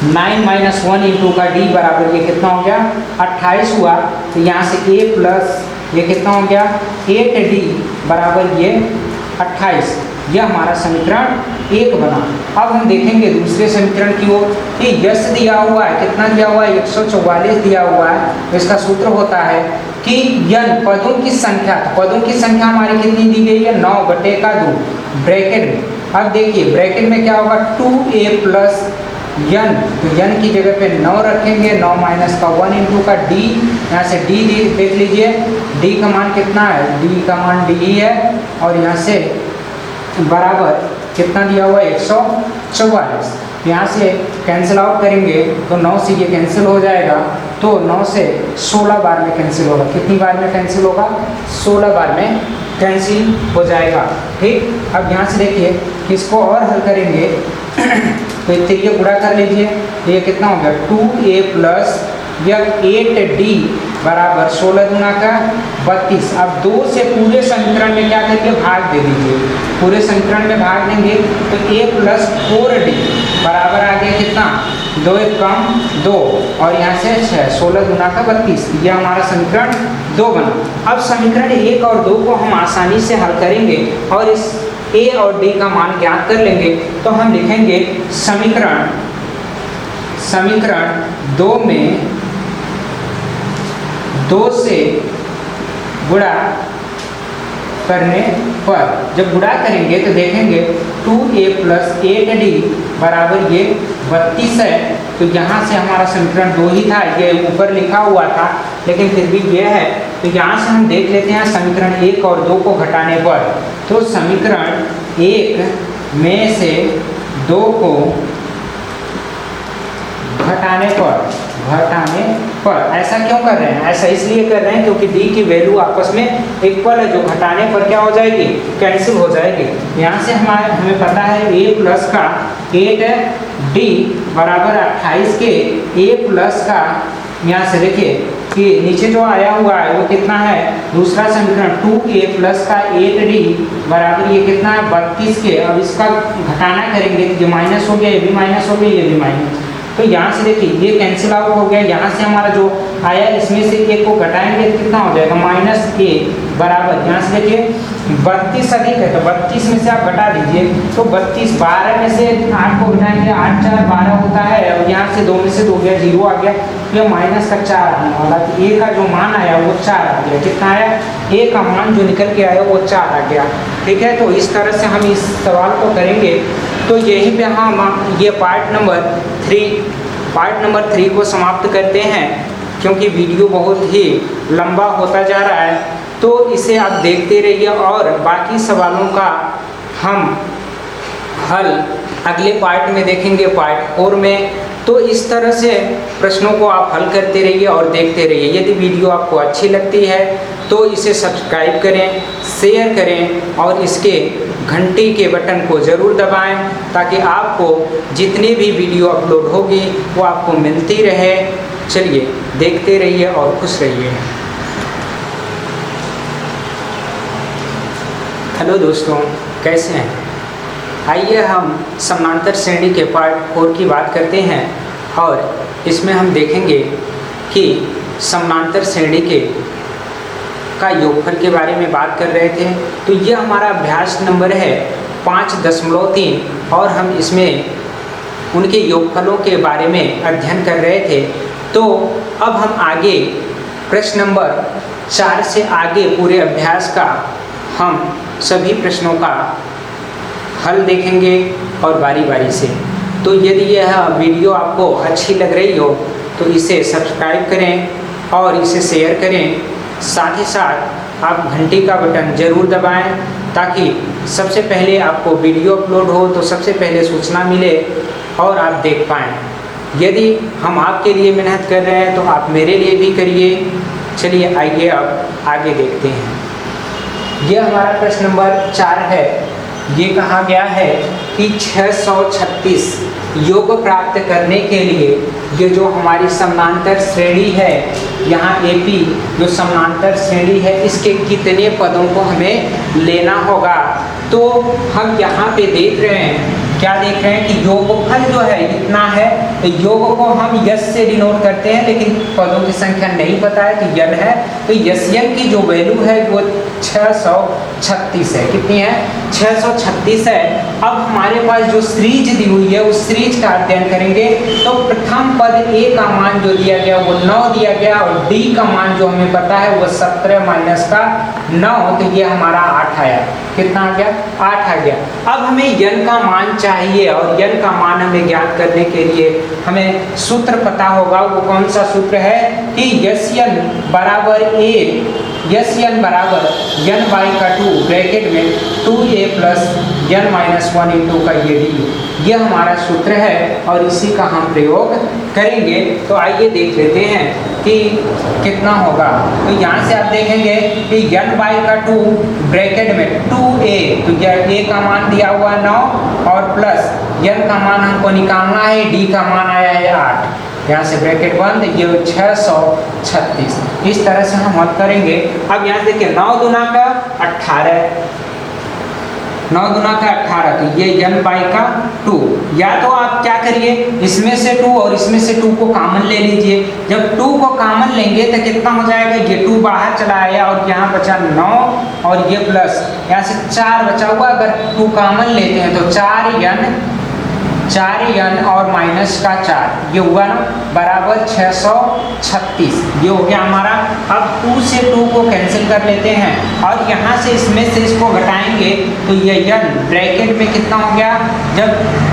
9 माइनस 1 इंटू का d बराबर ये कितना हो गया 28 हुआ। तो यहाँ से a प्लस ये कितना हो गया 8d बराबर ये 28। यह हमारा समीकरण 1 बना। अब हम देखेंगे दूसरे समीकरण की ओर कि यश दिया हुआ है, कितना दिया हुआ है 144 दिया हुआ है। तो इसका सूत्र होता है कि n पदों की संख्या, पदों की संख्या हमारी कितनी दी गई है 9 बटे का 2 ब्रैकेट में। अब देखिए ब्रैकेट में क्या होगा 2a प्लस n, तो n की जगह पे 9 रखेंगे, 9 माइनस का 1 इंटू का d, यहाँ से d देख लीजिए, d का मान कितना है, d का मान d ही है और यहाँ से बराबर कितना दिया हुआ है 144। यहाँ से कैंसिल आउट करेंगे तो 9 से ये कैंसिल हो जाएगा, तो 9 से 16 बार में कैंसिल होगा। कितनी बार में कैंसिल होगा 16 बार में कैंसिल हो जाएगा। ठीक, अब यहाँ से देखिए कि इसको और हल करेंगे तो ये गुणा कर लीजिए, ये कितना हो गया 2a प्लस यह 8d बराबर 16 गुना का 32। अब 2 से पूरे समीकरण में क्या करेंगे भाग दे दीजिए, पूरे समीकरण में भाग देंगे तो a प्लस 4d बराबर आ गया कितना 2 एक कम 2 और यहाँ से 6, 16 गुना का 32। यह हमारा समीकरण 2 बना। अब समीकरण 1 और 2 को हम आसानी से हल करेंगे और इस a और d का मान ज्ञात कर लेंगे। तो हम लिखेंगे समीकरण 2 में 2 से गुणा करने पर, जब गुणा करेंगे तो देखेंगे 2a प्लस 8d बराबर ये 32 है। तो यहाँ से हमारा समीकरण 2 ही था, ये ऊपर लिखा हुआ था लेकिन फिर भी ये है। तो यहाँ से हम देख लेते हैं समीकरण 1 और 2 को घटाने पर। तो समीकरण 1 में से 2 को घटाने पर। ऐसा क्यों कर रहे हैं? ऐसा इसलिए कर रहे हैं क्योंकि डी की वैल्यू आपस में इक्वल है, जो घटाने पर क्या हो जाएगी? कैंसिल हो जाएगी। यहाँ से हमें पता है a प्लस का 8d बराबर 28 के a प्लस का, यहाँ से देखिए कि नीचे जो आया हुआ है वो कितना है? दूसरा समीकरण 2a प्लस का 8d बराबर ये कितना है? 32 के। अब इसका घटाना करेंगे तो ये माइनस हो गया, ये भी माइनस हो गया, ये भी माइनस। तो यहाँ से देखिए ये कैंसिल आउट हो गया। यहाँ से हमारा जो आया इसमें से एक को घटाएंगे तो कितना हो जाएगा? -a बराबर, यहाँ से देखिए 32 अधिक है तो 32 में से आप घटा दीजिए तो 32, 12 में से 8 को घटाएंगे 8 4 12 होता है, और यहाँ से 2 में से 2 गया, 0 आ गया, ये माइनस का 4 आने वाला। तो a का जो मान आया वो 4 आ गया। कितना आया? a का मान जो निकल के आया वो 4 आ गया। ठीक है, तो इस तरह से हम इस सवाल को करेंगे। तो यहीं पे हम ये पार्ट नंबर 3 को समाप्त करते हैं, क्योंकि वीडियो बहुत ही लंबा होता जा रहा है। तो इसे आप देखते रहिए और बाकी सवालों का हम हल अगले पार्ट में देखेंगे, पार्ट 4 में। तो इस तरह से प्रश्नों को आप हल करते रहिए और देखते रहिए। यदि वीडियो आपको अच्छी लगती है तो इसे सब्सक्राइब करें, शेयर करें और इसके घंटी के बटन को ज़रूर दबाएं, ताकि आपको जितनी भी वीडियो अपलोड होगी वो आपको मिलती रहे। चलिए देखते रहिए और खुश रहिए। हेलो दोस्तों, कैसे हैं? आइए हम समानांतर श्रेणी के पार्ट 4 की बात करते हैं, और इसमें हम देखेंगे कि समानांतर श्रेणी का योगफल के बारे में बात कर रहे थे। तो यह हमारा अभ्यास नंबर है 5.3 और हम इसमें उनके योगफलों के बारे में अध्ययन कर रहे थे। तो अब हम आगे प्रश्न नंबर 4 से आगे पूरे अभ्यास का हम सभी प्रश्नों का हल देखेंगे और बारी बारी से। तो यदि यह वीडियो आपको अच्छी लग रही हो तो इसे सब्सक्राइब करें और इसे शेयर करें। साथ ही साथ आप घंटी का बटन ज़रूर दबाएं, ताकि सबसे पहले आपको वीडियो अपलोड हो तो सबसे पहले सूचना मिले और आप देख पाएँ। यदि हम आपके लिए मेहनत कर रहे हैं तो आप मेरे लिए भी करिए। चलिए आइए अब आगे देखते हैं। यह हमारा प्रश्न नंबर 4 है। ये कहा गया है कि 636 योग प्राप्त करने के लिए ये जो हमारी समानांतर श्रेणी है, यहाँ AP जो समानांतर श्रेणी है, इसके कितने पदों को हमें लेना होगा। तो हम यहाँ पे देख रहे हैं, क्या देख रहे हैं कि योगफल जो है इतना है। तो योग को हम यश से डिनोट करते हैं, लेकिन पदों की संख्या नहीं पता है तो यन है। तो यशयन की जो वैल्यू है वो 636 है। कितनी है? 636 है। अब हमारे पास जो सीरीज दी हुई है उस सीरीज का अध्ययन करेंगे। तो प्रथम पद A का मान जो दिया गया वो 9 दिया गया, और D का मान जो हमें पता है वो 17 माइनस का 9, तो ये हमारा 8 आया। कितना आ गया? 8 आ गया। अब हमें यन का मान चाहिए, और यन का मान हमें ज्ञात करने के लिए हमें सूत्र पता होगा। वो कौन सा सूत्र है कि यन बराबर n बाई का 2 ब्रैकेट में 2a plus n minus 1 into का ये d, यह हमारा सूत्र है और इसी का हम प्रयोग करेंगे। तो आइए देख लेते हैं कि कितना होगा। तो यहाँ से आप देखेंगे कि n बाई का 2 ब्रैकेट में 2a, तो यह a का मान दिया हुआ 9 और प्लस n का मान हमको निकालना है, d का मान आया है 8, यहाँ से ब्रैकेट बंद, ये 636। इस तरह से हम हल करेंगे। अब यहाँ देखिए 9 दूना का 18, 9 दूना का 18, तो ये n बाई का 2। या तो आप क्या करिए, इसमें से 2 और इसमें से 2 को कॉमन ले लीजिए। जब 2 को कॉमन लेंगे तो कितना हो जाएगा? ये 2 बाहर चला आया और यहाँ बचा 9 और ये प्लस यहाँ से 4 बचा हुआ। अगर 2 कॉमन लेते हैं तो 4n और माइनस का 4, ये हुआ ना बराबर 636। ये हो गया हमारा। अब 2 से 2 को कैंसिल कर लेते हैं और यहाँ से इसमें से इसको घटाएंगे तो ये n ब्रैकेट में कितना हो गया? जब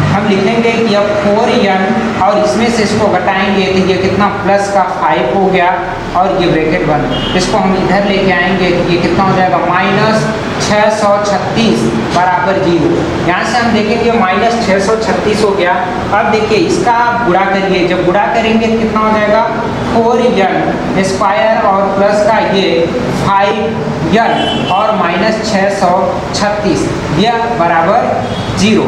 हम लिखेंगे कि अब 4n और इसमें से इसको घटाएंगे तो ये कितना? प्लस का 5 हो गया और ये ब्रैकेट बंद। इसको हम इधर लेके आएंगे तो ये कितना हो जाएगा? माइनस 636 बराबर 0। यहाँ से हम देखेंगे माइनस 636 हो गया। अब देखिए इसका आप गुणा करिए, जब गुणा करेंगे तो कितना हो जाएगा? 4n स्क्वायर और प्लस का ये 5n और माइनस 636 यह बराबर 0।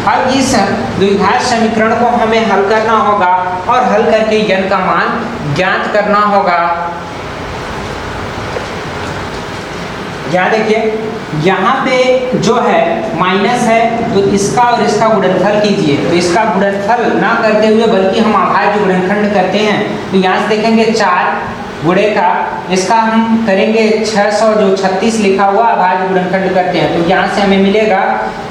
अब इस द्विघात समीकरण को हमें हल करना होगा और हल करके n का मान ज्ञात करना होगा। यहाँ देखिए, यहाँ पे जो है माइनस है तो इसका और इसका गुणनफल कीजिए। तो इसका गुणनफल ना करते हुए बल्कि हम अभाज्य गुणनखंड करते हैं। तो यहाँ से देखेंगे 4 गुणे का, इसका हम करेंगे 600 जो 36 लिखा हुआ अभाज्य गुणनखंड करते हैं। तो यहाँ से हमें मिलेगा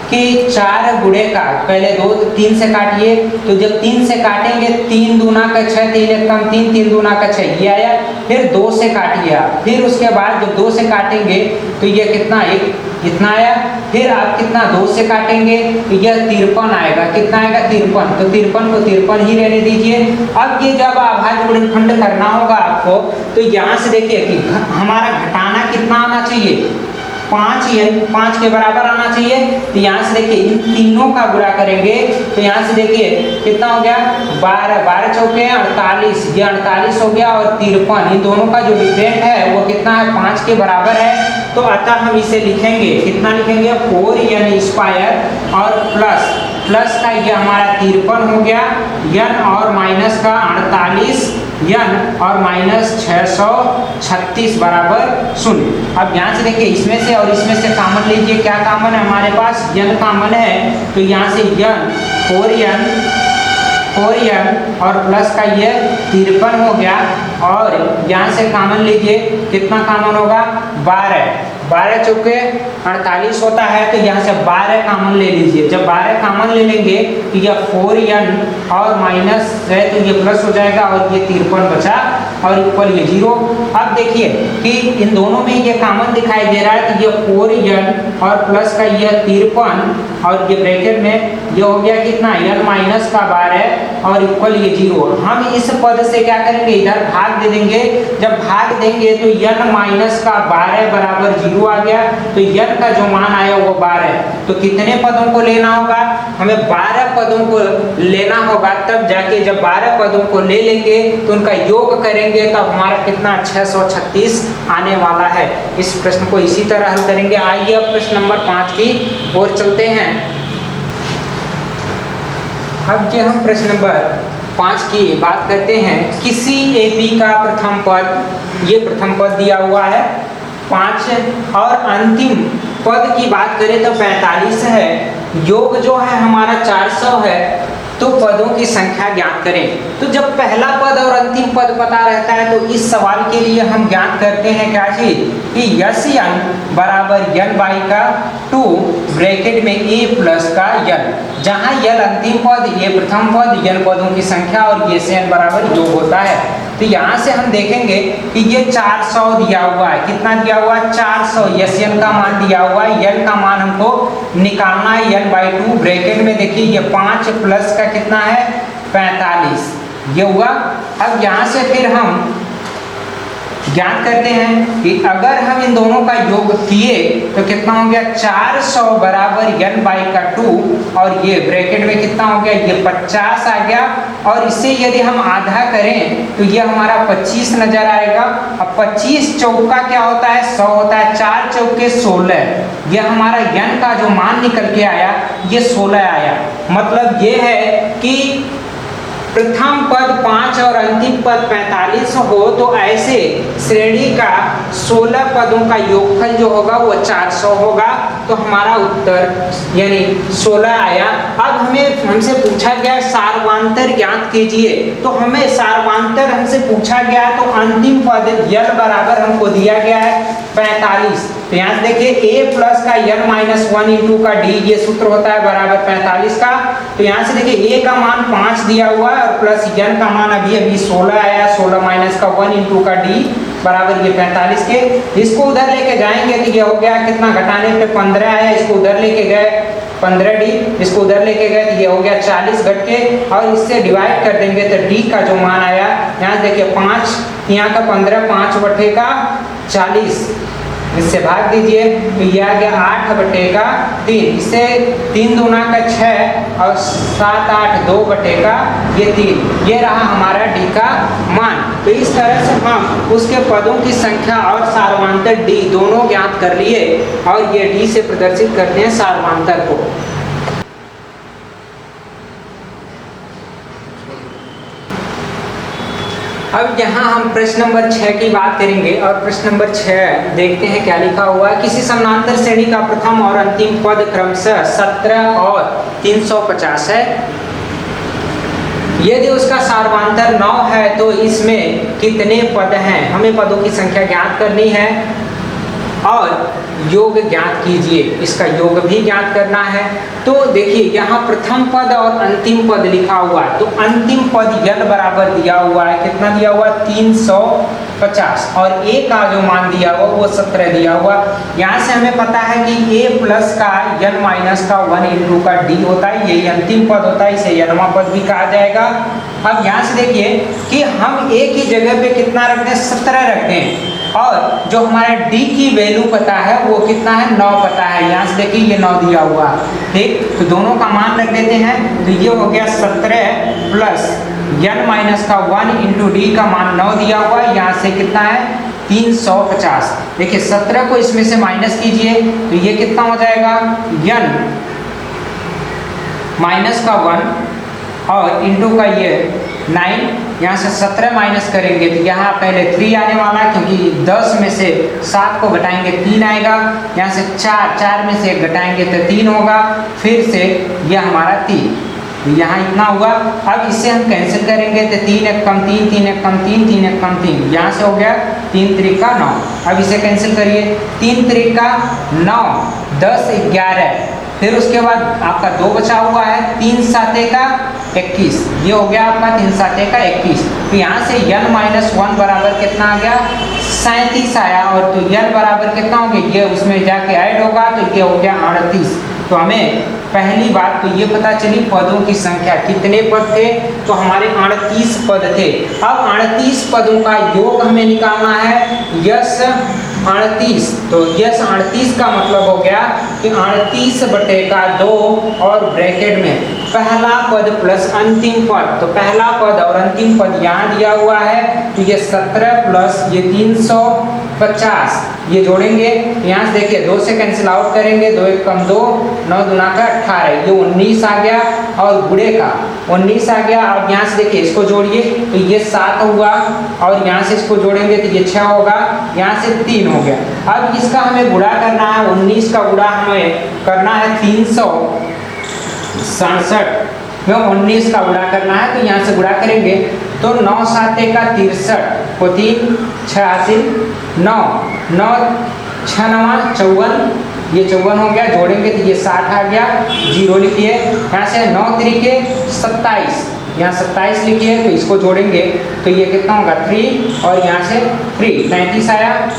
कि 4 गुणे का, पहले 2 3 से काटिए, तो जब 3 से काटेंगे 3 दूना का 6, 3 एक कम 3, 3 दूना का 6 ये आया। फिर 2 से काटिए आप, फिर उसके बाद जब 2 से काटेंगे तो ये कितना, एक इतना आया। फिर आप कितना 2 से काटेंगे तो यह 53 आएगा। कितना आएगा 53, तो 53 को 53 ही रहने दीजिए। अब ये जब अभाज्य गुणनखंड करना होगा आपको, तो यहाँ से देखिए कि हमारा घटाना कितना आना चाहिए, 5 के बराबर आना चाहिए। तो यहाँ से देखिए इन तीनों का गुणा करेंगे तो यहाँ से देखिए कितना हो गया, 12 चौके 48, ये 48 हो गया और 53, इन दोनों का जो डिफरेंट है वो कितना है, 5 के बराबर है। तो अतः हम इसे लिखेंगे, कितना लिखेंगे, 4n स्क्वायर और प्लस का ये हमारा 53 हो गया, n और माइनस का 48, n और माइनस 636 बराबर 0। अब यहाँ से देखिए इसमें से और इसमें से कॉमन लीजिए, क्या कॉमन है हमारे पास, n कॉमन है। तो यहाँ से n 4n और प्लस का ये 53 हो गया और यहाँ से कॉमन लीजिए, कितना कॉमन होगा, 12 चौके 48 होता है। तो यहाँ से 12 कॉमन ले लीजिए। जब 12 कॉमन ले लेंगे तो यह 4n और माइनस है तो ये प्लस हो जाएगा और ये 53 बचा और इक्वल ये 0। अब देखिए कि इन दोनों में ये कॉमन दिखाई दे रहा है, तो ये 4n और प्लस का ये 53 और ये ब्रैकेट में ये हो गया कितना, n माइनस का 12 और इक्वल ये 0। हम इस पद से क्या करेंगे, इधर भाग दे देंगे। जब भाग देंगे तो n माइनस का 12 बराबर 0 आ गया। तो n का जो मान आया वो 12। तो कितने पदों को लेना होगा, हमें 12 पदों को लेना होगा। तब जाके जब 12 पदों को ले लेंगे तो उनका योग करेंगे तब हमारा कितना, 636 आने वाला है। इस प्रश्न को इसी तरह हल करेंगे। आइए अब प्रश्न नंबर 5 की ओर चलते हैं। अब जो हम प्रश्न नंबर 5 की बात करते हैं, किसी एपी का प्रथम पद, ये प्रथम पद दिया हुआ है 5 और अंतिम पद की बात करें तो 45 है। योग जो है हमारा 400 है। तो पदों की संख्या ज्ञात करें। तो जब पहला पद और अंतिम पद पता रहता है तो इस सवाल के लिए हम ज्ञात करते हैं क्या चीज, कि यस n बराबर n बाई का 2 ब्रैकेट में a प्लस का n, जहां n अंतिम पद, a प्रथम पद, n पदों की संख्या और ये से n बराबर योग होता है। तो यहाँ से हम देखेंगे कि ये 400 दिया हुआ है। कितना दिया हुआ है, 400। यस n का मान दिया हुआ है, n का मान हमको निकालना है, n बाई 2 ब्रैकेट में देखिए ये 5 प्लस का कितना है, 45 ये हुआ। अब यहाँ से फिर हम ज्ञात करते हैं कि अगर हम इन दोनों का योग किए तो कितना हो गया, 400 बराबर n बाई का 2 और ये ब्रैकेट में कितना हो गया, ये 50 आ गया। और इससे यदि हम आधा करें तो ये हमारा 25 नजर आएगा। अब 25 चौका क्या होता है, 100 होता है, 4 चौके 16। ये हमारा n का जो मान निकल के आया ये 16 आया। मतलब ये है कि प्रथम पद 5 और अंतिम पद 45 हो तो ऐसे श्रेणी का 16 पदों का योगफल जो होगा वो 400 होगा। तो हमारा उत्तर यानी 16 आया। अब हमसे पूछा गया सार्वांतर ज्ञात कीजिए। तो हमें सार्वांतर हमसे पूछा गया तो अंतिम पद n बराबर हमको दिया गया है 45। तो यहाँ देखिए a प्लस का n माइनस 1 इंटू का d, ये सूत्र होता है बराबर 45 का। तो यहाँ से देखिए a का मान 5 दिया हुआ है और प्लस n का मान अभी 16 आया, 16 माइनस का 1 इंटू का d बराबर ये 45 के। इसको उधर लेके जाएंगे तो ये हो गया कितना, घटाने पे 15 आया, इसको उधर लेके गए 15d, इसको उधर लेके गए तो ये हो गया 40 घट के, और इससे डिवाइड कर देंगे तो d का जो मान आया, यहाँ देखिए 5 यहाँ का 15, 5 बटे का 40, इससे भाग दीजिए तो ये आ गया 8/3। इससे 3 दूना का 6 और 7 8 2/3 ये 3। ये रहा हमारा डी का मान। तो इस तरह से हम उसके पदों की संख्या और सार्वधातुक डी दोनों ज्ञात कर लिए और ये डी से प्रदर्शित करते हैं सार्वधातुक को। अब यहाँ हम प्रश्न नंबर 6 की बात करेंगे और प्रश्न नंबर 6 देखते हैं क्या लिखा हुआ है। किसी समानांतर श्रेणी का प्रथम और अंतिम पद क्रमशः 17 और 350 है। यदि उसका सार्वधातुक 9 है तो इसमें कितने पद हैं? हमें पदों की संख्या ज्ञात करनी है और योग ज्ञात कीजिए। इसका योग भी ज्ञात करना है। तो देखिए यहाँ प्रथम पद और अंतिम पद लिखा हुआ है। तो अंतिम पद यल बराबर दिया हुआ है, कितना दिया हुआ है? 350 और ए का जो मान दिया हुआ वो 17 दिया हुआ। यहाँ से हमें पता है कि ए प्लस का यल माइनस का 1 इंटू का डी होता है, यही अंतिम पद होता है, इसे यलमा पद भी कहा जाएगा। अब यहाँ से देखिए कि हम ए की जगह पे कितना रखते हैं? 17 रखते हैं और जो हमारा डी की वैल्यू पता है वो कितना है? 9 पता है। यहाँ से देखिए ये 9 दिया हुआ, ठीक। तो दोनों का मान रख देते हैं। तो ये हो गया 17 प्लस n माइनस का 1 इंटू डी का मान 9 दिया हुआ। यहाँ से कितना है? 350। देखिए 17 को इसमें से माइनस कीजिए तो ये कितना हो जाएगा? n माइनस का 1 और इंटू का ये 9। यहाँ से 17 माइनस करेंगे तो यहाँ पहले 3 आने वाला है, क्योंकि 10 में से 7 को घटाएंगे 3 आएगा। यहाँ से 4 में से 1 घटाएंगे तो 3 होगा। फिर से यह हमारा 3, यहाँ इतना हुआ। अब इससे हम कैंसिल करेंगे तो 3 1 कम 3, 3 1 कम 3, 3 1 कम 3। यहाँ से हो गया 3 3 का 9। अब इसे कैंसिल करिए, 3 3 का 9, 10 11। फिर उसके बाद आपका 2 बचा हुआ है, 3 7 का 21। ये हो गया आपका 3 7 का 21। तो यहाँ से n माइनस 1 बराबर कितना आ गया? 37 आया। और तो n बराबर कितना हो गया? ये उसमें जाके ऐड होगा तो ये हो गया 38। तो हमें पहली बात तो ये पता चली पदों की संख्या कितने पद थे? तो हमारे 38 पद थे। अब 38 पदों का योग हमें निकालना है, यस 38। तो यस 38 का मतलब हो गया कि 38/2 और ब्रैकेट में पहला पद प्लस अंतिम पद। तो पहला पद और अंतिम पद यहाँ दिया हुआ है। तो ये 17 प्लस ये 350 ये जोड़ेंगे। यहाँ से देखिए 2 से कैंसिल आउट करेंगे, 2 1 कम 2, 9 दूना का 18, ये 19 आ गया और गुणे का 19 आ गया। अब यहाँ से देखिए इसको जोड़िए तो ये 7 हुआ और यहाँ से इसको जोड़ेंगे तो ये 6 होगा, यहाँ से 3 हो गया। अब इसका हमें गुणा करना है, 19 का गुणा हमें करना है 367 में 19 का गुणा करना है। तो यहाँ से गुणा करेंगे तो 9 7 का 63 को 3 86 9 9 6 9 54, ये 54 हो गया। जोड़ेंगे तो ये 60 आ गया, 0 लिखिए। यहाँ से 9 3 के 27, यहाँ 27 लिखिए। तो इसको जोड़ेंगे तो ये कितना होगा? 3 और यहाँ से 3 33 आया,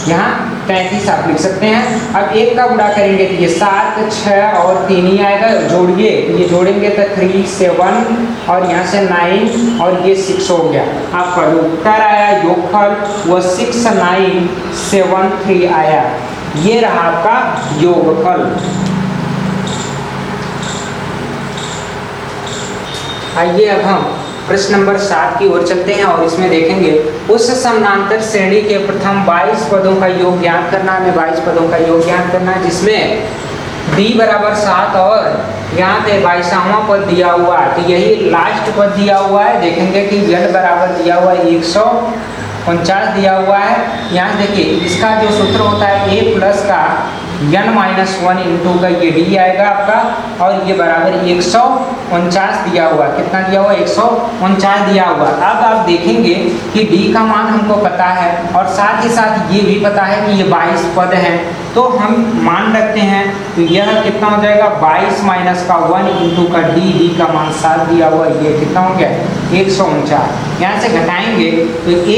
यहाँ 33 आप लिख सकते हैं। अब 1 का गुणा करेंगे तो ये 7 6 और 3 ही आएगा। जोड़िए तो ये जोड़ेंगे तो 3 7 और यहाँ से 9 और ये 6 हो गया। आपका जो उत्तर आया योगफल वो 6973 आया। ये रहा आपका योगफल। आइए अब हम प्रश्न नंबर 7 की ओर चलते हैं और इसमें देखेंगे उस समानांतर श्रेणी के प्रथम 22 पदों का योग ज्ञात करना है। 22 पदों का योग ज्ञात करना है जिसमें d बराबर 7 और यहाँ पे 22वां पद दिया हुआ है। तो यही लास्ट पद दिया हुआ है। देखेंगे कि z बराबर दिया हुआ है 149 दिया हुआ है। यहाँ देखिए इसका जो सूत्र होता है a प्लस का n माइनस 1 इंटू का ये d आएगा आपका और ये बराबर 149 दिया हुआ। कितना दिया हुआ? 149 दिया हुआ। अब आप देखेंगे कि d का मान हमको पता है और साथ ही साथ ये भी पता है कि ये 22 पद हैं। तो हम मान रखते हैं तो यह कितना हो जाएगा? 22 माइनस का 1 इंटू का d का मान 7 दिया हुआ, ये कितना हो गया? 149। यहाँ से घटाएंगे तो a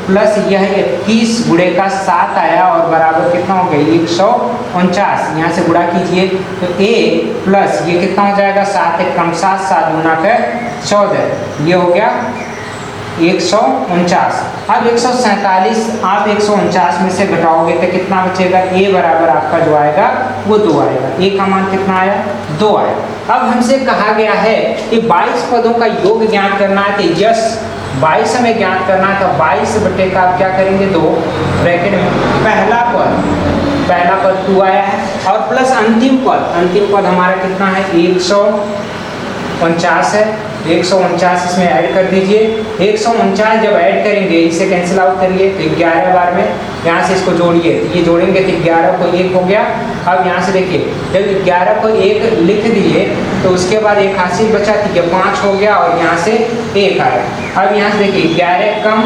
प्लस यह 21 गुणे का 7 आया और बराबर कितना हो गया? 149। यहाँ से गुणा कीजिए तो a प्लस ये कितना हो जाएगा? 7 1 कम 7 7 गुना का 14, ये हो गया 149। अब 147 आप 149 में से घटाओगे तो कितना बचेगा, a बराबर आपका जो आएगा वो 2 आएगा। a का मान कितना आया, 2 आया। अब हमसे कहा गया है कि 22 पदों का योग ज्ञात करना है, तो यस 22 हमें ज्ञात करना है, तो 22 बटे का आप क्या करेंगे 2 ब्रैकेट में पहला पद 2 आया है और प्लस अंतिम पद हमारा कितना है 149 है। 149 इसमें ऐड कर दीजिए। 149 जब ऐड करेंगे, इसे कैंसिल आउट करिए तो 11 बार में यहाँ से इसको जोड़िए, ये जोड़ेंगे तो 11 को 1 हो गया। अब यहाँ से देखिए जब 11 को 1 लिख दिए तो उसके बाद एक हासिल बचा, ठीक है 5 हो गया और यहाँ से 1 आया। अब यहाँ से देखिए 11 कम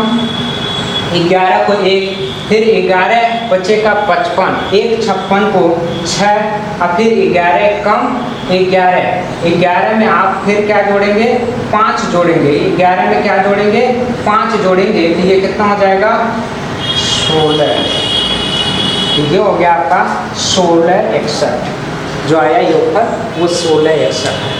11 को 1, फिर 11 बचेगा 55, 1 56 को 6 और फिर 11 कम 11 में आप फिर क्या जोड़ेंगे 5 जोड़ेंगे। 11 में क्या जोड़ेंगे 5 जोड़ेंगे तो ये कितना हो जाएगा 16। ये हो गया आपका 16 61, जो आया योगफल वो 16 61।